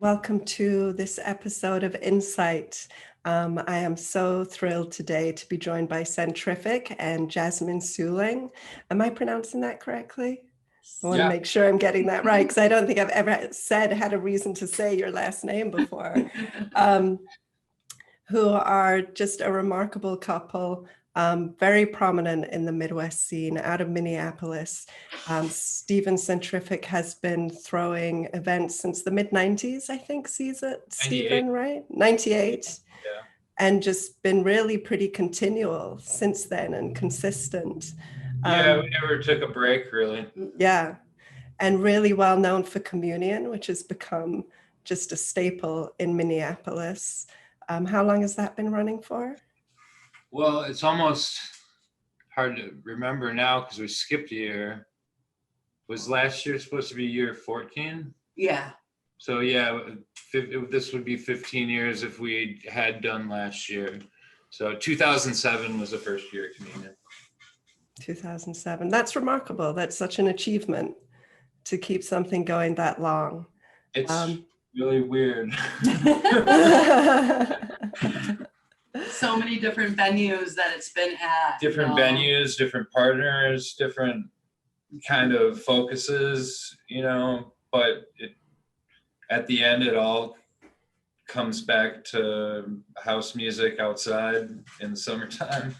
Welcome to this episode of inSIGHT. I am so thrilled today to be joined by Centrific and Jasmine Seuling. Am I pronouncing that correctly? I want to make sure I'm getting that right because I don't think I've ever had a reason to say your last name before. Who are just a remarkable couple, very prominent in the Midwest scene out of Minneapolis. Stephen Centrific has been throwing events since the mid-90s, I think, sees it, Stephen, right? 98. Yeah. And just been really pretty continual since then and consistent. Yeah, we never took a break, really. Yeah, and really well known for Communion, which has become just a staple in Minneapolis. How long has that been running for? Well, it's almost hard to remember now because we skipped a year. Was last year supposed to be year 14? Yeah. So yeah, this would be 15 years if we had done last year. So 2007 was the first year of Communion. 2007. That's remarkable. That's such an achievement to keep something going that long. It's really weird. So many different venues that it's been at. Different venues, different partners, different kind of focuses, but at the end, it all comes back to house music outside in the summertime.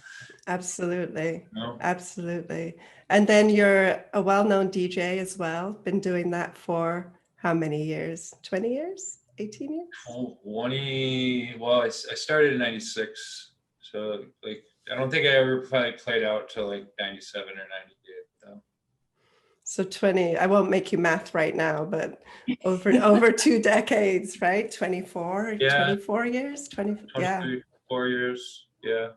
Absolutely. Absolutely. And then you're a well-known DJ as well. Been doing that for how many years? 20 years? 18 years? 20. Well, I started in 96. So I don't think I ever probably played out till 97 or 98 though. So 20, I won't make you math right now, but over 2 decades, right? 24, yeah. 24 years, 24 years. Yeah.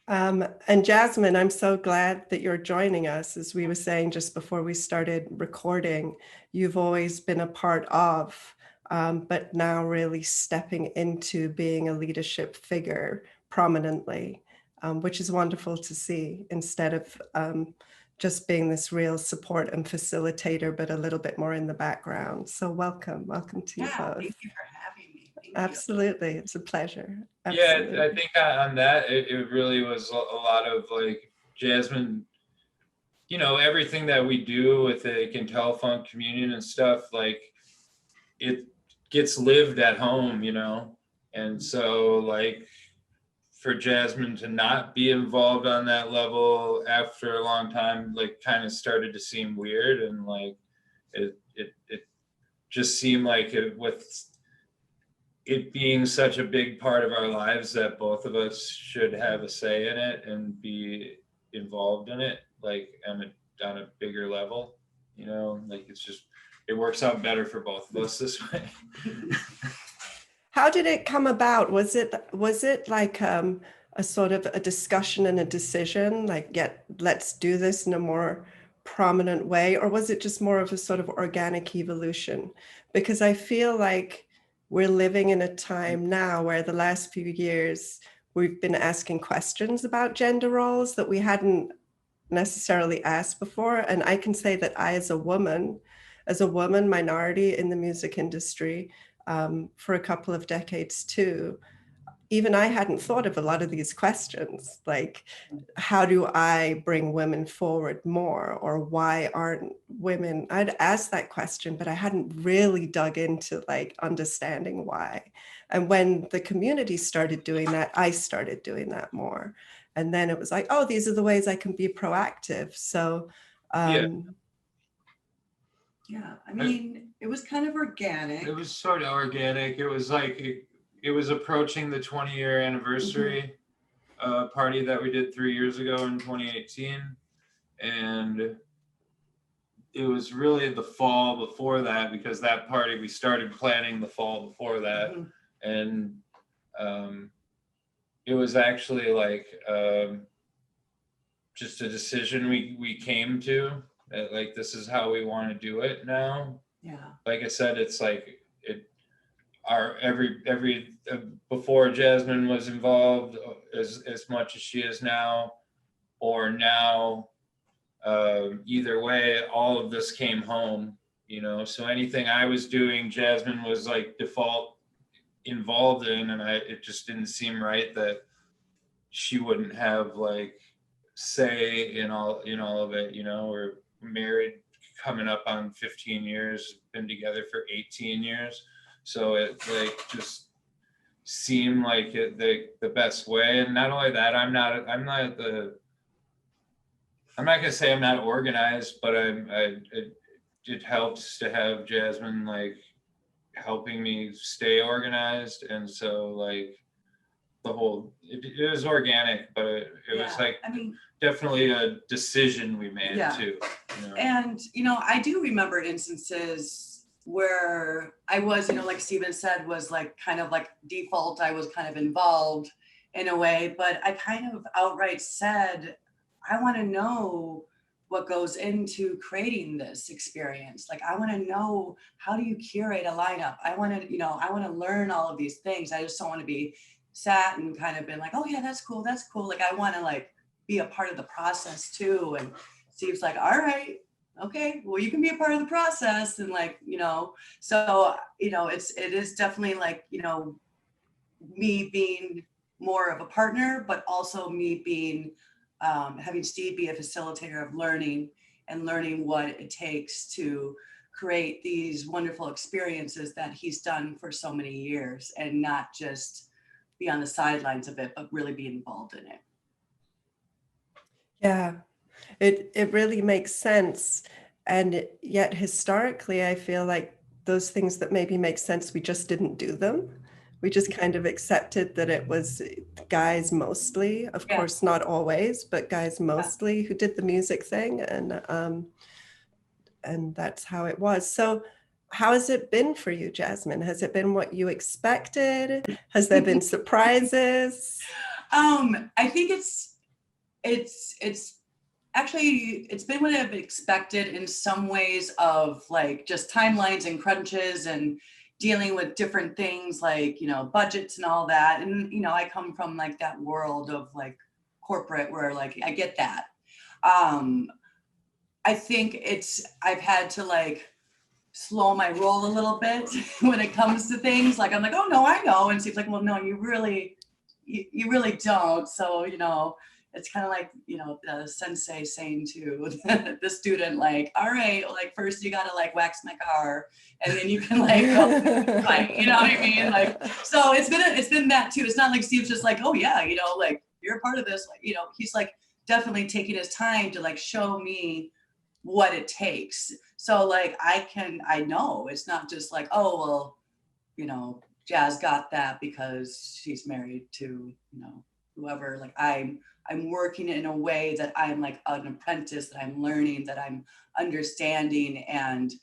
And Jasmine, I'm so glad that you're joining us. As we were saying just before we started recording, you've always been a part of, but now really stepping into being a leadership figure prominently, which is wonderful to see instead of just being this real support and facilitator, but a little bit more in the background. So welcome to you both. Thank you for having me. Absolutely, it's a pleasure. Absolutely. Yeah, I think on that, it really was a lot of Jasmine, everything that we do with Intellephunk Communion and stuff, it gets lived at home, and so for Jasmine to not be involved on that level after a long time, kind of started to seem weird, and it just seemed like with it being such a big part of our lives that both of us should have a say in it and be involved in it, on a bigger level, it works out better for both of us this way. How did it come about? Was it like a sort of a discussion and a decision, let's do this in a more prominent way, or was it just more of a sort of organic evolution? Because I feel like we're living in a time now where the last few years we've been asking questions about gender roles that we hadn't necessarily asked before. And I can say that I, as a woman minority in the music industry for a couple of decades too, even I hadn't thought of a lot of these questions, like how do I bring women forward more, or why aren't women? I'd asked that question, but I hadn't really dug into understanding why. And when the community started doing that, I started doing that more. And then it was like, oh, these are the ways I can be proactive. So yeah, I mean, it was kind of organic. It was sort of organic. It was it was approaching the 20-year anniversary party that we did 3 years ago in 2018. And it was really the fall before that, because that party, we started planning the fall before that. Mm-hmm. And it was actually just a decision we came to, that this is how we want to do it now. Yeah. Like I said, it's every before Jasmine was involved as much as she is now, or now, either way, all of this came home, you know, so anything I was doing, Jasmine was like default involved in, and it just didn't seem right that she wouldn't have like say in all of it. You know, we're married coming up on 15 years, been together for 18 years, so it like just seemed like the best way. And not only that, I'm not gonna say I'm not organized, but it helps to have Jasmine like helping me stay organized. And so like the whole, it was organic, but it was like, I mean, definitely a decision we made Yeah. too. You know? and, you know, I do remember instances where I was, you know, like Steven said, was like kind of like default, I was kind of involved in a way, but I kind of outright said, I want to know what goes into creating this experience. Like, I want to know, how do you curate a lineup? I want to, you know, I want to learn all of these things. I just don't want to be sat and kind of been like, oh yeah, that's cool. That's cool. Like, I want to like be a part of the process too. And Steve's like, all right, okay, well, you can be a part of the process. And like, you know, so, you know, it is definitely like, you know, me being more of a partner, but also me being, having Steve be a facilitator of learning and learning what it takes to create these wonderful experiences that he's done for so many years, and not just be on the sidelines of it, but really be involved in it. Yeah, it really makes sense. And yet historically, I feel like those things that maybe make sense, we just didn't do them. We just kind of accepted that it was guys mostly, of Yeah. course, not always, but guys mostly who did the music thing. And that's how it was. So how has it been for you, Jasmine? Has it been what you expected? Has there been surprises? I think it's actually, it's been what I've expected in some ways, of like just timelines and crunches and dealing with different things like, you know, budgets and all that. And, you know, I come from like that world of like corporate where like, I get that. I think I've had to like slow my roll a little bit when it comes to things. Like, I'm like, oh no, I know. And Steve's like, well, no, you really don't. So, you know, it's kind of like, you know, the sensei saying to the student, like, all right, like first you gotta like wax my car, and then you can like go fight, you know what I mean? Like, so it's been that too. It's not like Steve's just like, oh yeah, you know, like you're a part of this, like, you know, he's like definitely taking his time to like show me what it takes. So like I know it's not just like, oh well, you know, Jazz got that because she's married to, you know, whoever. Like I'm working in a way that I'm like an apprentice, that I'm learning, that I'm understanding. And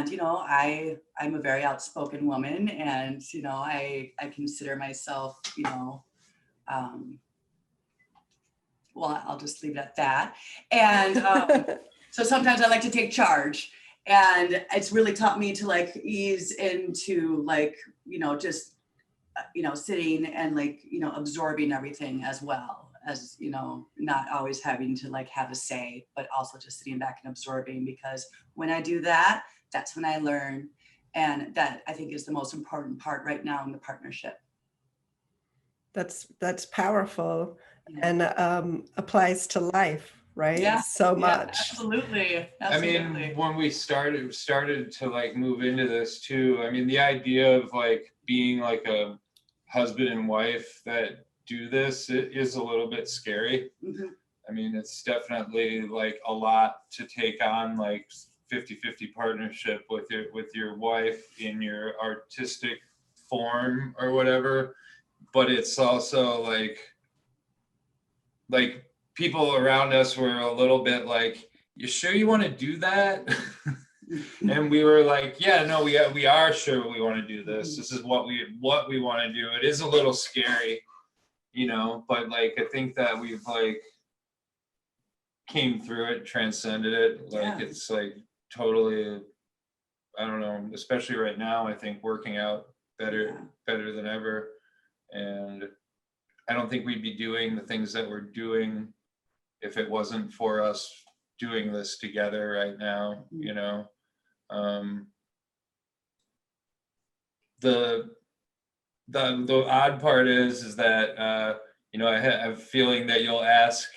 you know, I'm a very outspoken woman, and you know, I consider myself, you know, well, I'll just leave it at that. And so sometimes I like to take charge, and it's really taught me to like ease into like, you know, just, you know, sitting and like, you know, absorbing everything, as well as, you know, not always having to like have a say, but also just sitting back and absorbing, because when I do that, that's when I learn. And that, I think, is the most important part right now in the partnership. That's powerful, Yeah. and applies to life, right? Yeah, So yeah, much. absolutely. I mean, when we started to like move into this too, I mean, the idea of like being like a husband and wife that do this, it is a little bit scary. Mhm. I mean, it's definitely like a lot to take on, like 50-50 partnership with your wife in your artistic form or whatever. But it's also like people around us were a little bit like, you sure you want to do that? And we were like, yeah, no, we are sure we want to do this. This is what we want to do. It is a little scary, you know, but like I think that we've like came through it, transcended it. Like Yeah. it's like totally, I don't know, especially right now, I think working out better than ever. And I don't think we'd be doing the things that we're doing if it wasn't for us doing this together right now, you know. The odd part is that you know, I have a feeling that you'll ask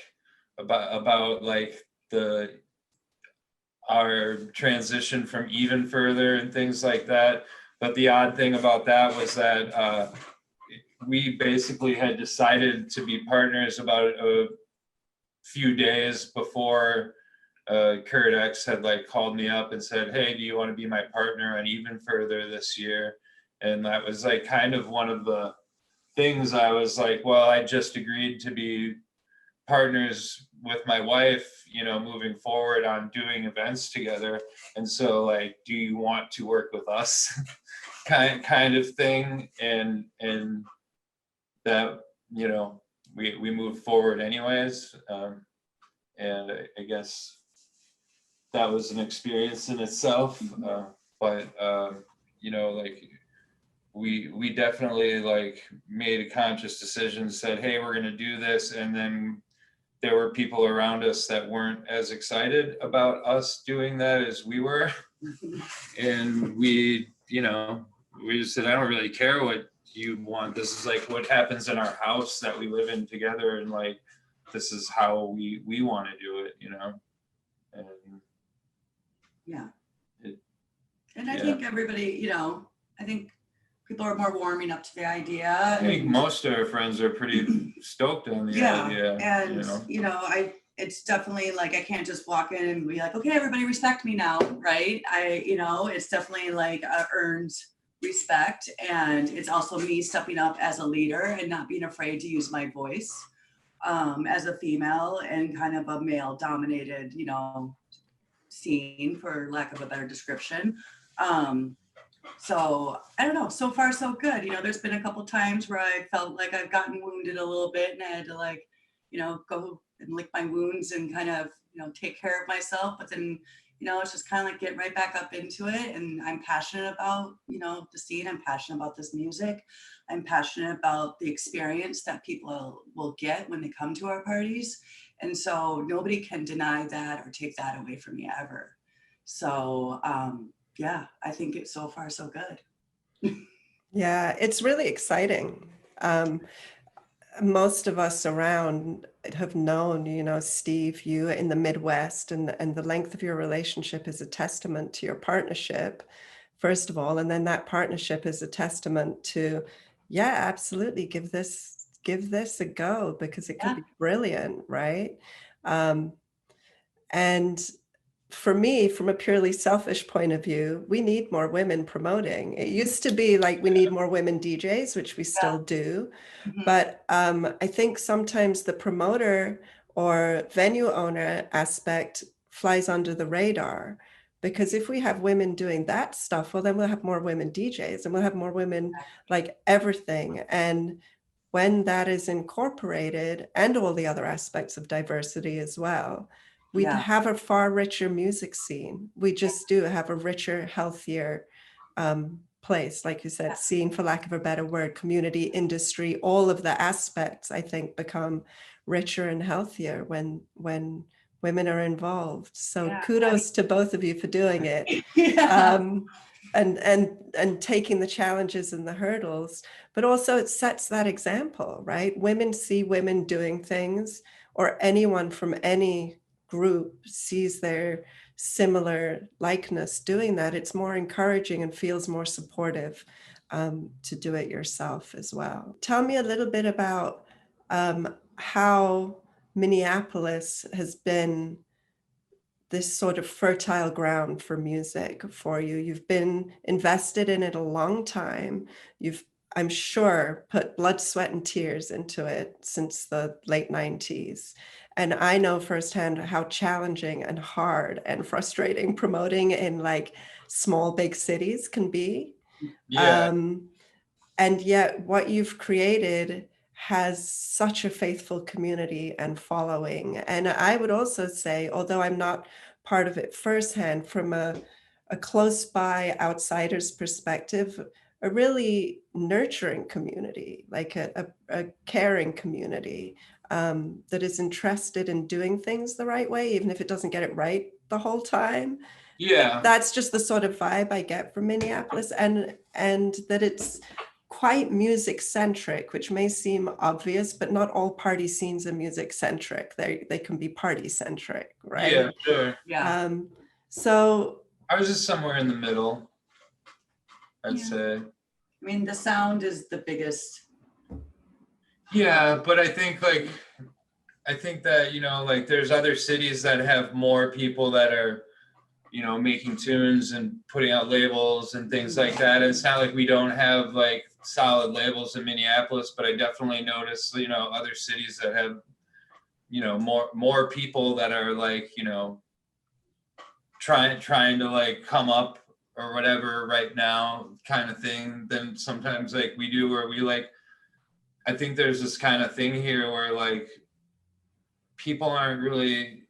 about like our transition from Even Further and things like that. But the odd thing about that was that we basically had decided to be partners about a few days before Kurt X had like called me up and said, "Hey, do you want to be my partner on Even Further this year?" And that was like kind of one of the things I was like, well, I just agreed to be partners with my wife, you know, moving forward on doing events together. And so like, do you want to work with us? kind of thing. And that, you know, we moved forward anyways. And I guess that was an experience in itself. But you know, like we definitely like made a conscious decision, said, hey, we're gonna do this. And then there were people around us that weren't as excited about us doing that as we were. And we, you know, we just said, I don't really care what you want. This is like what happens in our house that we live in together. And like, this is how we want to do it, you know? And Yeah. It, And I yeah. think everybody, you know, I think people are more warming up to the idea. I think most of our friends are pretty stoked on the idea. And you know, it's definitely like, I can't just walk in and be like, okay, everybody respect me now, right? You know, it's definitely like earned respect. And it's also me stepping up as a leader and not being afraid to use my voice as a female and kind of a male dominated, you know, scene, for lack of a better description. So I don't know, so far so good. You know, there's been a couple times where I felt like I've gotten wounded a little bit and I had to like, you know, go and lick my wounds and kind of, you know, take care of myself. But then, you know, it's just kind of like get right back up into it. And I'm passionate about, you know, the scene. I'm passionate about this music. I'm passionate about the experience that people will get when they come to our parties. And so nobody can deny that or take that away from me ever. So, yeah, I think it's so far so good. Yeah, it's really exciting. Most of us around have known, you know, Steve, you in the Midwest, and the length of your relationship is a testament to your partnership, first of all, and then that partnership is a testament to, yeah, absolutely, give this a go because it can be brilliant, right? And for me, from a purely selfish point of view, we need more women promoting. It used to be like we need more women DJs, which we still do. Mm-hmm. But I think sometimes the promoter or venue owner aspect flies under the radar. Because if we have women doing that stuff, well, then we'll have more women DJs and we'll have more women like everything. And when that is incorporated, and all the other aspects of diversity as well, we'd have a far richer music scene. We just do have a richer, healthier place, like you said, scene, for lack of a better word, community, industry, all of the aspects, I think, become richer and healthier when women are involved. So kudos to both of you for doing it. And taking the challenges and the hurdles, but also it sets that example, right? Women see women doing things, or anyone from any group sees their similar likeness doing that. It's more encouraging and feels more supportive to do it yourself as well. Tell me a little bit about how Minneapolis has been this sort of fertile ground for music for you. You've been invested in it a long time. You've, I'm sure, put blood, sweat, and tears into it since the late 90s. And I know firsthand how challenging and hard and frustrating promoting in like small, big cities can be. Yeah. And yet what you've created has such a faithful community and following. And I would also say, although I'm not part of it firsthand, from a close by outsider's perspective, a really nurturing community, like a caring community that is interested in doing things the right way, even if it doesn't get it right the whole time. Yeah. That's just the sort of vibe I get from Minneapolis, and that it's quite music centric, which may seem obvious, but not all party scenes are music centric. They can be party centric, right? Yeah, sure. Yeah. So I was just somewhere in the middle, I'd Yeah. say. I mean, the sound is the biggest. Yeah, but I think that, you know, like there's other cities that have more people that are, you know, making tunes and putting out labels and things like that. It's not like we don't have like solid labels in Minneapolis, but I definitely notice, you know, other cities that have, you know, more people that are like, you know, trying to like come up or whatever right now kind of thing than sometimes like we do, where we like, I think there's this kind of thing here where like people aren't really,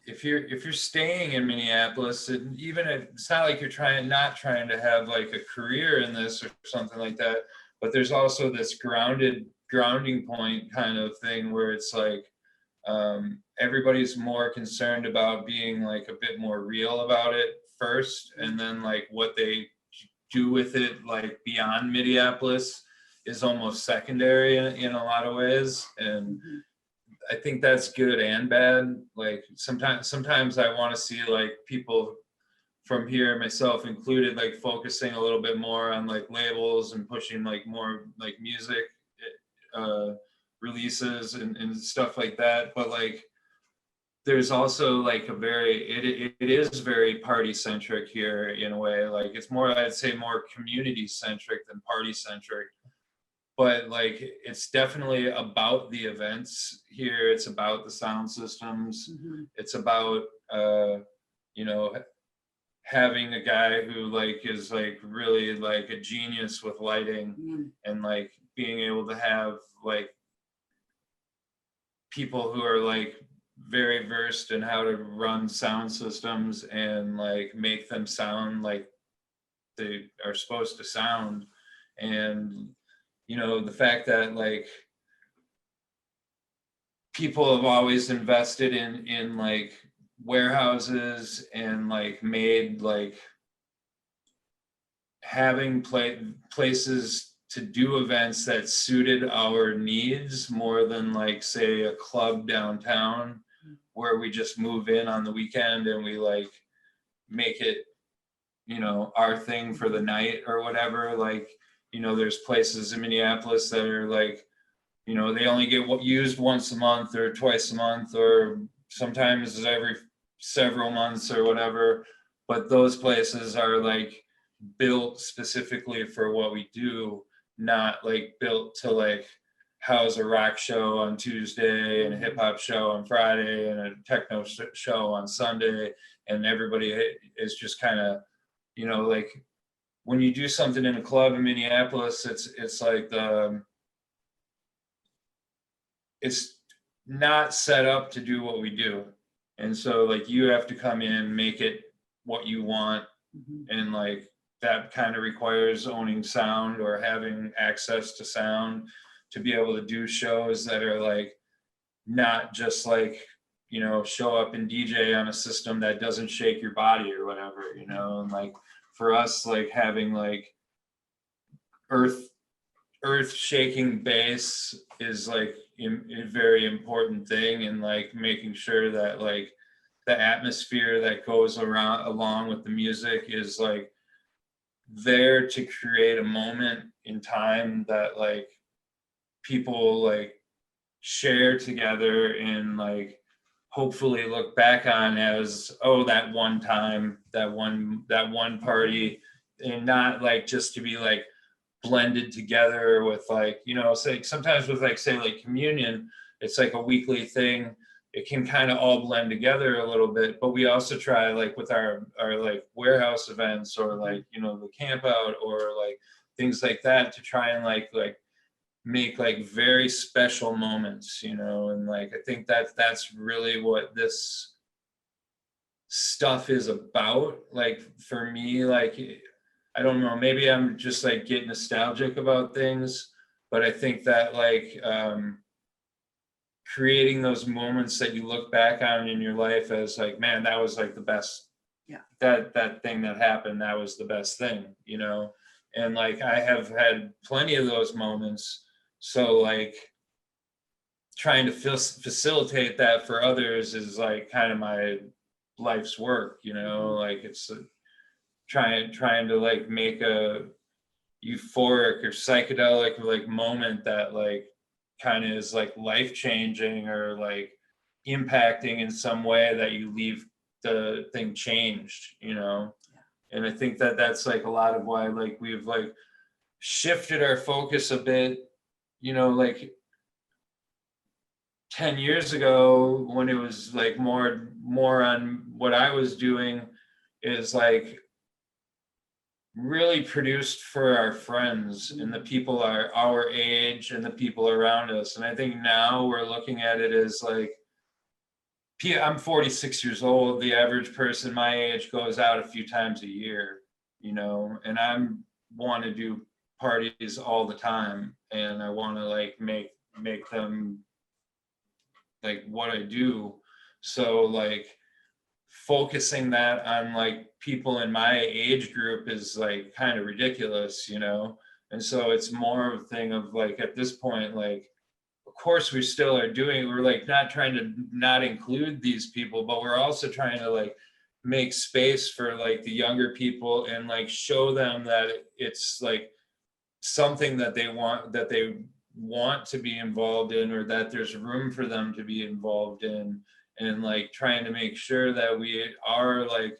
if you're staying in Minneapolis, and even if it's not like you're not trying to have like a career in this or something like that, but there's also this grounding point kind of thing where it's like everybody's more concerned about being like a bit more real about it first, and then like what they do with it like beyond Minneapolis is almost secondary in a lot of ways. And I think that's good and bad. Like sometimes I want to see like people from here, myself included, like focusing a little bit more on like labels and pushing like more like music releases and stuff like that. But like there's also like it is very party centric here in a way. Like it's more, I'd say more community centric than party centric. But like it's definitely about the events here. It's about the sound systems. It's about you know, having a guy who like is like really like a genius with lighting, and like being able to have like people who are like very versed in how to run sound systems and like make them sound like they are supposed to sound. And you know, the fact that like people have always invested in like warehouses and like made like having places to do events that suited our needs more than like say a club downtown where we just move in on the weekend and we like make it, you know, our thing for the night or whatever. Like, you know, there's places in Minneapolis that are like, you know, they only get used once a month or twice a month or sometimes every several months or whatever. But those places are like built specifically for what we do, not like built to like house a rock show on Tuesday and a hip hop show on Friday and a techno show on Sunday. And everybody is just kind of, you know, like when you do something in a club in Minneapolis, it's like it's not set up to do what we do. And so like you have to come in, make it what you want. And like that kind of requires owning sound or having access to sound to be able to do shows that are like not just like, you know, show up and DJ on a system that doesn't shake your body or whatever, you know. And like for us, like having like earth shaking bass is like a very important thing, and like making sure that like the atmosphere that goes along with the music is like there to create a moment in time that like people like share together and like hopefully look back on as, oh, that one time, that one party, and not like just to be like blended together with like, you know, say sometimes with like say like communion, it's like a weekly thing. It can kind of all blend together a little bit, but we also try like with our like warehouse events or like, you know, the camp out or like things like that to try and like make like very special moments, you know. And like I think that's really what this stuff is about. Like for me, like I don't know, maybe I'm just like getting nostalgic about things, but I think that like creating those moments that you look back on in your life as like, man, that was like the best that thing that happened, that was the best thing, you know? And like, I have had plenty of those moments. So like trying to facilitate that for others is like kind of my life's work, you know, like it's trying to like make a euphoric or psychedelic like moment that like kind of is like life changing or like impacting in some way that you leave the thing changed, you know. And I think that that's like a lot of why like we've like shifted our focus a bit, you know, like 10 years ago when it was like more on what I was doing is like really produced for our friends and the people are our age and the people around us. And I think now we're looking at it as like, I'm 46 years old. The average person my age goes out a few times a year, you know, and I'm want to do parties all the time. And I want to like make them like what I do. So like focusing that on like people in my age group is like kind of ridiculous, you know? And so it's more of a thing of like, at this point, like, of course we still are doing, we're like not trying to not include these people, but we're also trying to like make space for like the younger people and like show them that it's like something that they want to be involved in, or that there's room for them to be involved in, and like trying to make sure that we are like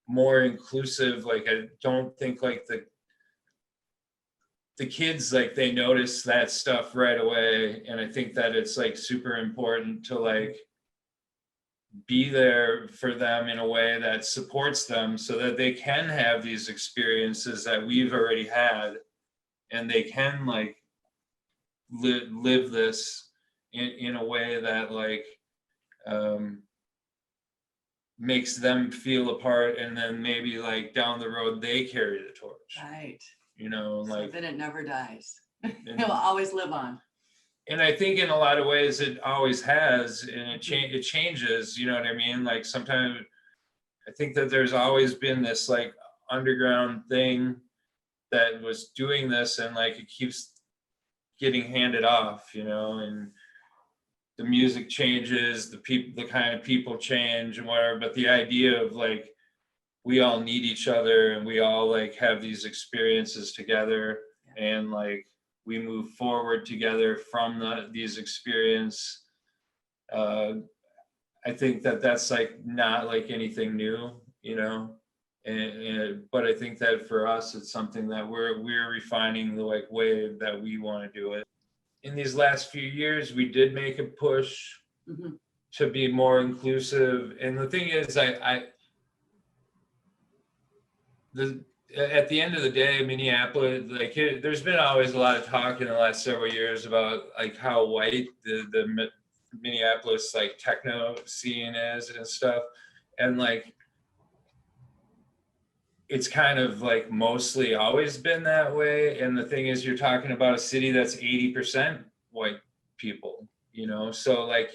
more inclusive. Like I don't think like the kids like they notice that stuff right away, and I think that it's like super important to like be there for them in a way that supports them so that they can have these experiences that we've already had, and they can like live this in a way that like makes them feel a part, and then maybe like down the road they carry the torch, Right. you know, So like then it never dies. It will always live on. and I think in a lot of ways it always has, and it changes, you know what I mean? Like sometimes I think that there's always been this like underground thing that was doing this, and like it keeps getting handed off, you know, and the music changes, the kind of people change and whatever, but the idea of like we all need each other and we all like have these experiences together, and like we move forward together from these experience. I think that that's like not like anything new, you know, but I think that for us it's something that we're refining the like way that we want to do it. In these last few years, we did make a push to be more inclusive. And the thing is, at the end of the day, Minneapolis, like there's been always a lot of talk in the last several years about like how white the Minneapolis like techno scene is and stuff. And like, it's kind of like mostly always been that way. And the thing is, you're talking about a city that's 80% white people, you know? So like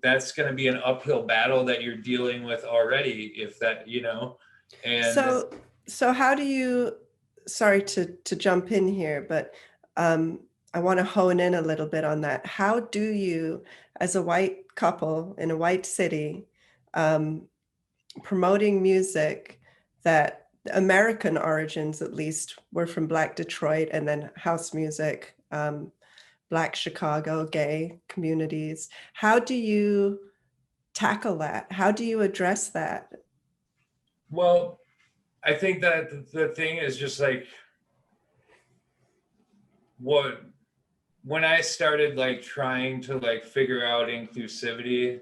that's going to be an uphill battle that you're dealing with already, if that, you know? And so how do you, sorry to jump in here, but I want to hone in a little bit on that. How do you, as a white couple in a white city, promoting music that American origins, at least, were from Black Detroit, and then house music, Black Chicago, gay communities. How do you tackle that? How do you address that? Well, I think that the thing is just like when I started like trying to like figure out inclusivity,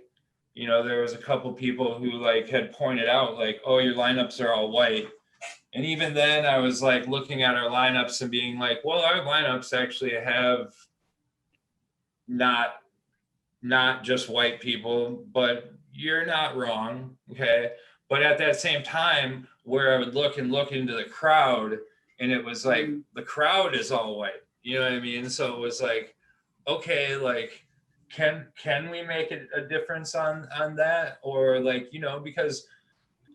you know, there was a couple people who like had pointed out like, oh, your lineups are all white. And even then I was like looking at our lineups and being like, well, our lineups actually have not just white people, but you're not wrong. Okay. But at that same time, where I would look into the crowd, and it was like the crowd is all white. You know what I mean? So it was like, okay, like can we make a difference on that? Or like, you know, because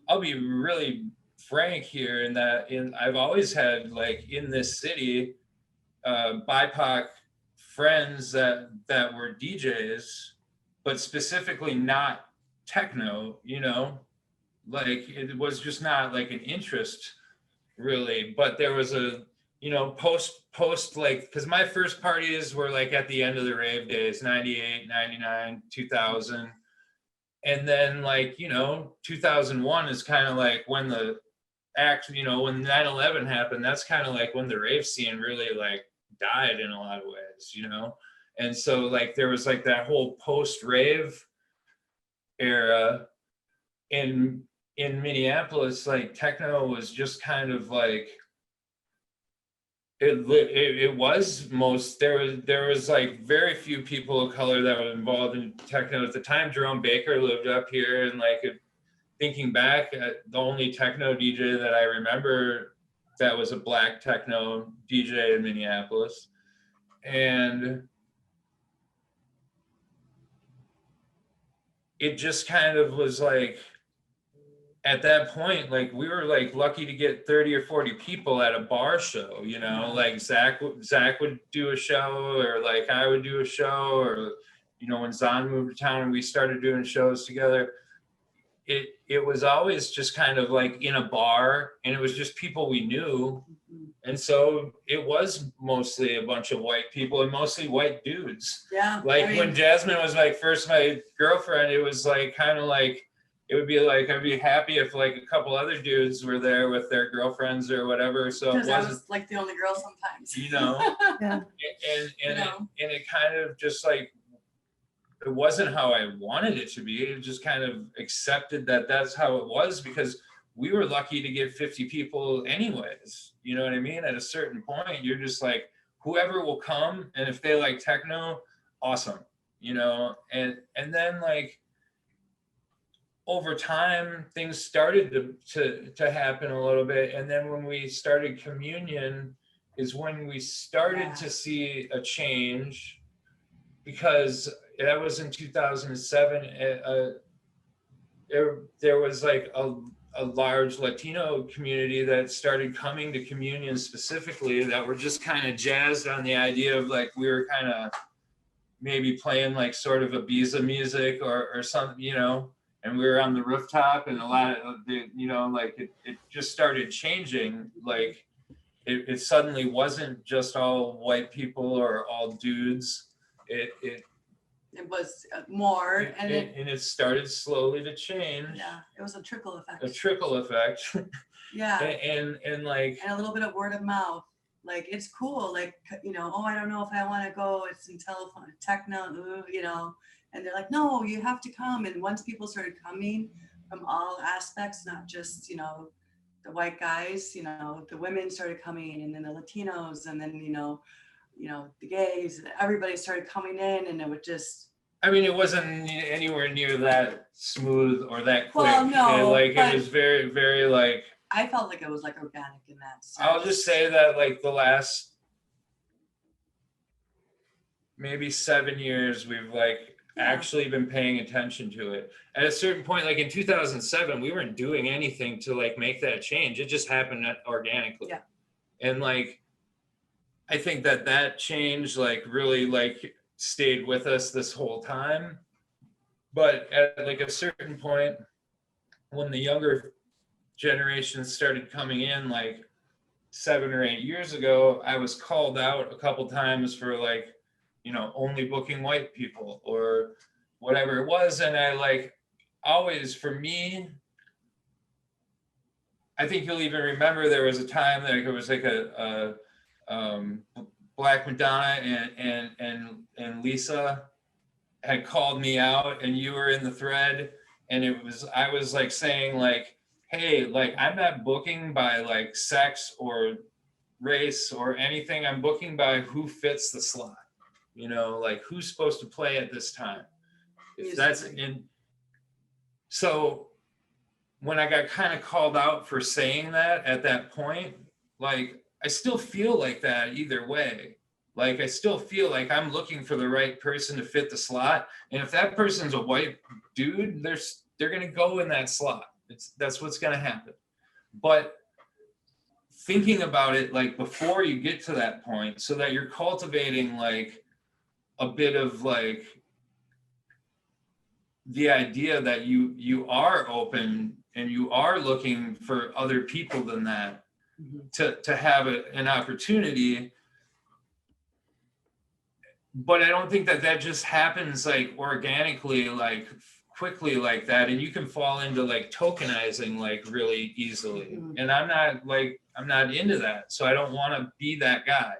I'll be really frank here in that I've always had like in this city BIPOC friends that were DJs, but specifically not techno, you know, like it was just not like an interest really. But there was a, you know, post like, because my first parties were like at the end of the rave days, 98, 99, 2000. And then like, you know, 2001 is kind of like when the you know, when 9/11 happened, that's kind of like when the rave scene really like died in a lot of ways, you know. And so like there was like that whole post rave era in Minneapolis. Like techno was just kind of like it was most, there was like very few people of color that were involved in techno at the time. Jerome Baker lived up here, and like thinking back, the only techno DJ that I remember that was a black techno DJ in Minneapolis. And it just kind of was like, at that point, like we were like lucky to get 30 or 40 people at a bar show, you know, like Zach would do a show, or like I would do a show, or, you know, when Zahn moved to town and we started doing shows together, it was always just kind of like in a bar, and it was just people we knew. And so it was mostly a bunch of white people, and mostly white dudes. Yeah. Like when Jasmine was like first my girlfriend, it was like kind of like, it would be like, I'd be happy if like a couple other dudes were there with their girlfriends or whatever. So it wasn't, I was like the only girl sometimes. you know. Yeah. And it kind of just like, it wasn't how I wanted it to be. It just kind of accepted that that's how it was, because we were lucky to get 50 people anyways. You know what I mean? At a certain point, you're just like, whoever will come, and if they like techno, awesome, you know. And then like over time, things started to happen a little bit. And then when we started communion is when we started to see a change, because that was in 2007. There was like a large Latino community that started coming to communion specifically, that were just kind of jazzed on the idea of like, we were kind of maybe playing like sort of Ibiza music or something, you know, and we were on the rooftop, and a lot of the, you know, like it just started changing. Like it suddenly wasn't just all white people or all dudes. It was more, and it started slowly to change. Yeah, it was a trickle effect. A trickle effect. Yeah. and like, and a little bit of word of mouth. Like, it's cool. Like, you know, oh, I don't know if I want to go. It's Intellephunk, techno, you know. And they're like, no, you have to come. And once people started coming from all aspects, not just, you know, the white guys, you know, the women started coming, and then the Latinos, and then, you know, the gays, everybody started coming in, and it would just, I mean, it wasn't anywhere near that smooth or that quick. Well, no, like it was very, very like, I felt like it was like organic in that sense. I'll just say that like the last maybe 7 years, we've like actually been paying attention to it. At a certain point, like in 2007, we weren't doing anything to like make that change. It just happened organically. Yeah. And like, I think that change like really like stayed with us this whole time. But at like a certain point, when the younger generation started coming in, like 7 or 8 years ago, I was called out a couple times for like, you know, only booking white people or whatever it was. And I like always, for me, I think you'll even remember there was a time that it was like a Black Madonna and Lisa had called me out, and you were in the thread, and I was like saying like, hey, like I'm not booking by like sex or race or anything. I'm booking by who fits the slot, you know, like who's supposed to play at this time. If that's in. So when I got kind of called out for saying that at that point, like I still feel like that either way. Like I still feel like I'm looking for the right person to fit the slot. And if that person's a white dude, they're gonna go in that slot. That's what's going to happen. But thinking about it like before you get to that point, so that you're cultivating like a bit of like the idea that you are open and you are looking for other people than that to have an opportunity. But I don't think that that just happens like organically, like quickly like that. And you can fall into like tokenizing like really easily. And I'm not into that. So I don't want to be that guy.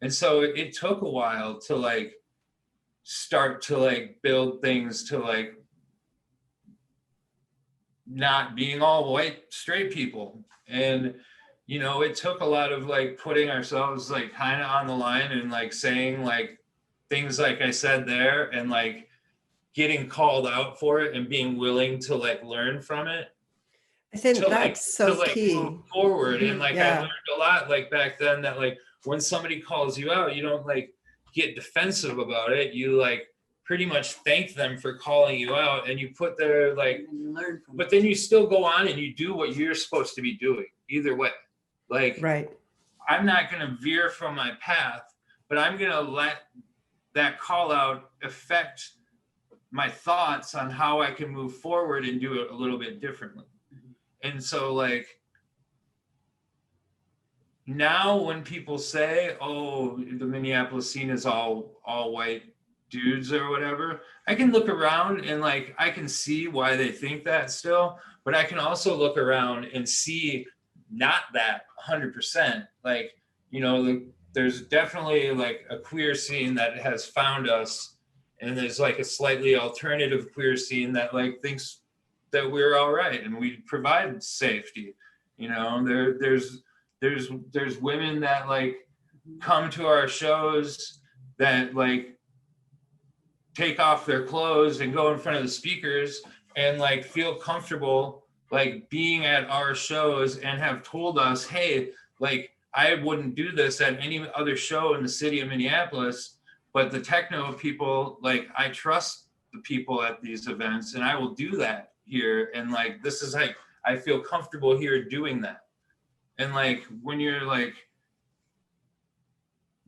And so it took a while to like start to like build things to like not being all white straight people. And you know, it took a lot of like putting ourselves like kind of on the line and like saying like things like I said there, and like getting called out for it and being willing to like learn from it. I think To that's like so to like key. move forward. And like I Yeah. learned a lot like back then that like when somebody calls you out, you don't like get defensive about it. You like pretty much thank them for calling you out, and you put their like, And you learn from but it. then you still go on and you do what you're supposed to be doing either way. Like Right. I'm not going to veer from my path, but I'm going to let that call out affect my thoughts on how I can move forward and do it a little bit differently. And so like now when people say, oh, the Minneapolis scene is all white dudes or whatever, I can look around and like I can see why they think that still, but I can also look around and see not that 100%. Like, you know, there's definitely like a queer scene that has found us, and there's like a slightly alternative queer scene that like thinks that we're all right and we provide safety. You know, there's women that like come to our shows that like take off their clothes and go in front of the speakers and like feel comfortable like being at our shows, and have told us, hey, like I wouldn't do this at any other show in the city of Minneapolis, but the techno people, like I trust the people at these events and I will do that here. And like this is like I feel comfortable here doing that. And like when you're like,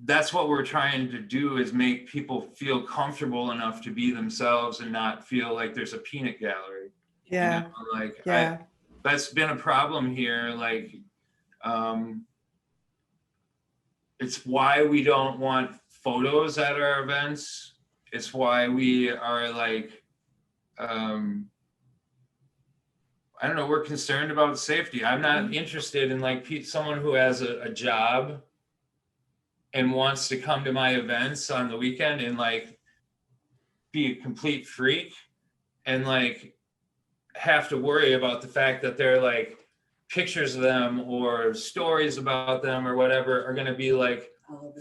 that's what we're trying to do, is make people feel comfortable enough to be themselves and not feel like there's a peanut gallery. Yeah. You know, like Yeah. that's been a problem here. Like, it's why we don't want photos at our events. It's why we are like, I don't know, we're concerned about safety. I'm not interested in like someone who has a job and wants to come to my events on the weekend and like be a complete freak and like have to worry about the fact that they're like pictures of them or stories about them or whatever are going to be like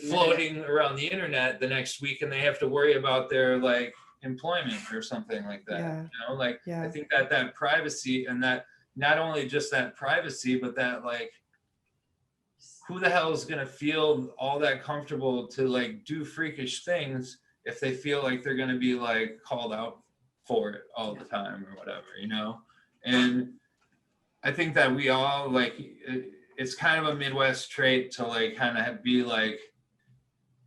floating around the internet the next week, and they have to worry about their like employment or something like that. Yeah. You know, like Yeah. I think that privacy, and that not only just that privacy, but that like who the hell is going to feel all that comfortable to like do freakish things if they feel like they're going to be like called out for it all the time or whatever, you know? And I think that we all like, it's kind of a Midwest trait to like kind of be like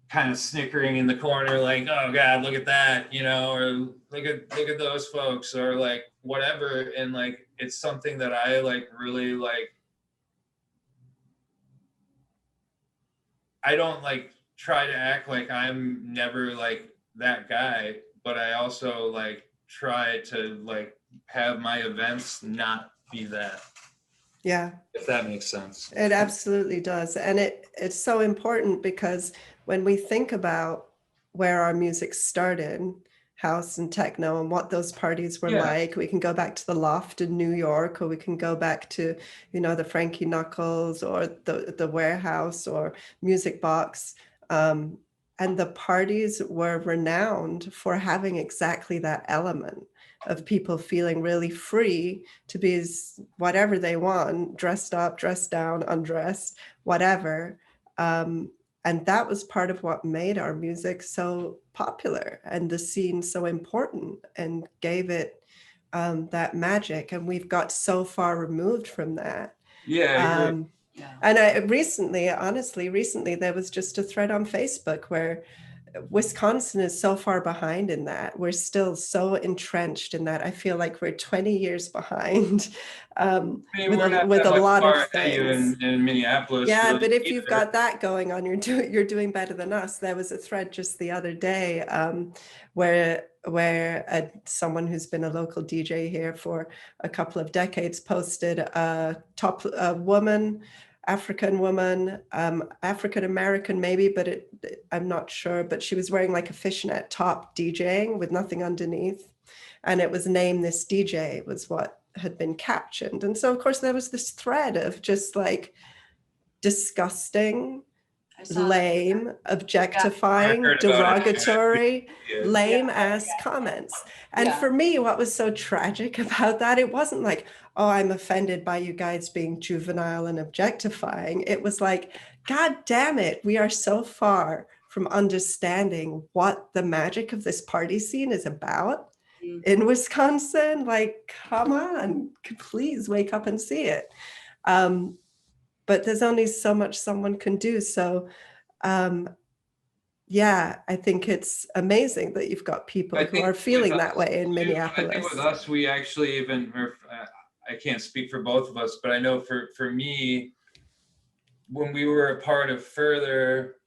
kind of snickering in the corner, like, oh God, look at that, you know, or look at those folks, or like whatever. And like, it's something that I like really like, I don't like try to act like I'm never like that guy, but I also like try to like have my events not be that. Yeah. If that makes sense. It absolutely does. And it's so important because when we think about where our music started, house and techno, and what those parties were like, we can go back to the Loft in New York, or we can go back to, you know, the Frankie Knuckles or the Warehouse or Music Box. And the parties were renowned for having exactly that element of people feeling really free to be whatever they want, dressed up, dressed down, undressed, whatever. And that was part of what made our music so popular and the scene so important, and gave it that magic, and we've got so far removed from that. Yeah, I agree. Yeah. And I recently, honestly, there was just a thread on Facebook where Wisconsin is so far behind in that. We're still so entrenched in that. I feel like we're 20 years behind I mean, with we're not with that a much lot far of ahead of you things. in Minneapolis, Yeah, really, but if you've either. got that going on, you're doing better than us. There was a thread just the other day where someone who's been a local DJ here for a couple of decades posted a woman, African woman, African American maybe, but I'm not sure. But she was wearing like a fishnet top DJing with nothing underneath, and it was "Name This DJ" was what had been captioned. And so of course there was this thread of just like disgusting, I saw that. lame, objectifying, heard about it. derogatory, Yeah. lame ass comments. And for me, what was so tragic about that, it wasn't like, oh, I'm offended by you guys being juvenile and objectifying. It was like, God damn it, we are so far from understanding what the magic of this party scene is about in Wisconsin. Like, come on, please wake up and see it. But there's only so much someone can do. So yeah, I think it's amazing that you've got people who are feeling that way in Minneapolis. I think with us, we actually even, I can't speak for both of us, but I know for me, when we were a part of Furthur,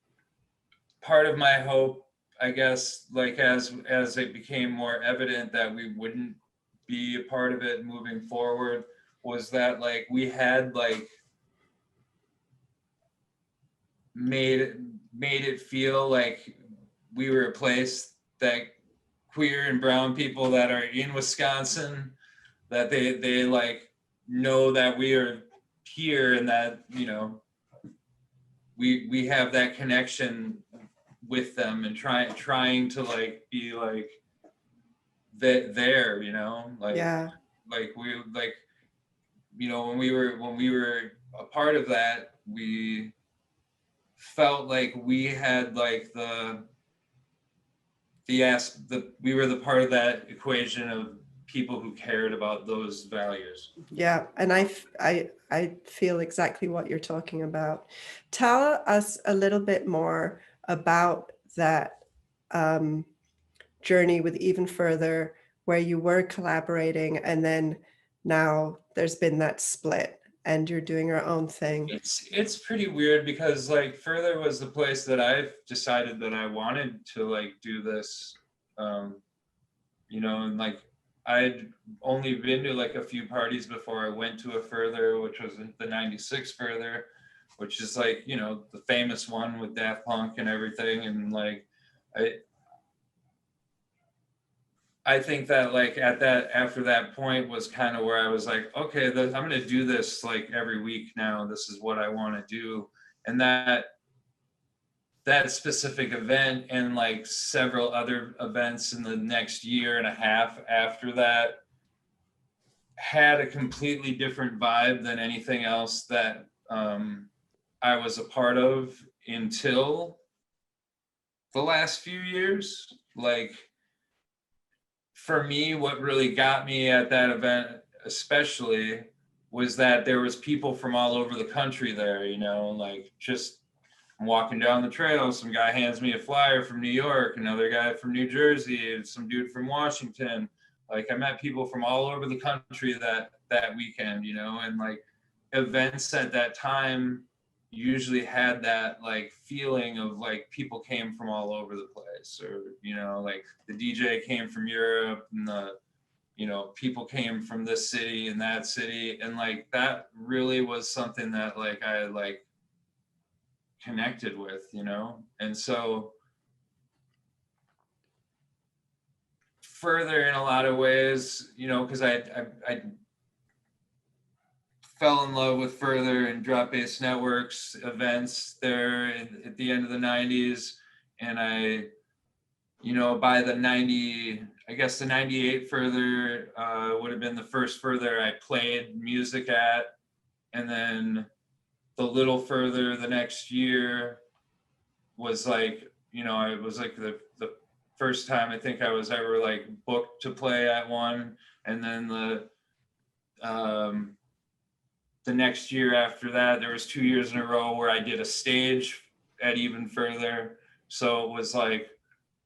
part of my hope, I guess, like as it became more evident that we wouldn't be a part of it moving forward, was that like we had like made it feel like we were a place that queer and brown people that are in Wisconsin, that they like know that we are here, and that, you know, we have that connection with them, and trying to like be like that there, you know, like Yeah. like we like, you know, when we were a part of that, we felt like we had like we were the part of that equation of people who cared about those values. Yeah, and I feel exactly what you're talking about. Tell us a little bit more about that journey with Even Further, where you were collaborating, and then now there's been that split and you're doing your own thing. It's pretty weird because like Furthur was the place that I've decided that I wanted to like do this, you know, and like I'd only been to like a few parties before I went to a Furthur, which was the '96 Furthur, which is like, you know, the famous one with Daft Punk and everything. And like I think that like after that point was kind of where I was like, okay, I'm going to do this like every week now. This is what I want to do. And that specific event and like several other events in the next year and a half after that had a completely different vibe than anything else that I was a part of until the last few years. Like, for me, what really got me at that event especially was that there was people from all over the country there, you know, like just I'm walking down the trail, some guy hands me a flyer from New York, another guy from New Jersey, some dude from Washington. Like I met people from all over the country that weekend, you know, and like events at that time usually had that like feeling of like people came from all over the place, or, you know, like the DJ came from Europe, and the, you know, people came from this city and that city. And like that really was something that like I like connected with, you know. And so Furthur in a lot of ways, you know, because I fell in love with Furthur and Drop Bass Networks events there at the end of the 90s. And I, you know, by the 98 Furthur would have been the first Furthur I played music at. And then the little Furthur the next year was like, you know, it was like the first time I think I was ever like booked to play at one. And then the next year after that, there was 2 years in a row where I did a stage at Even Further. So it was like,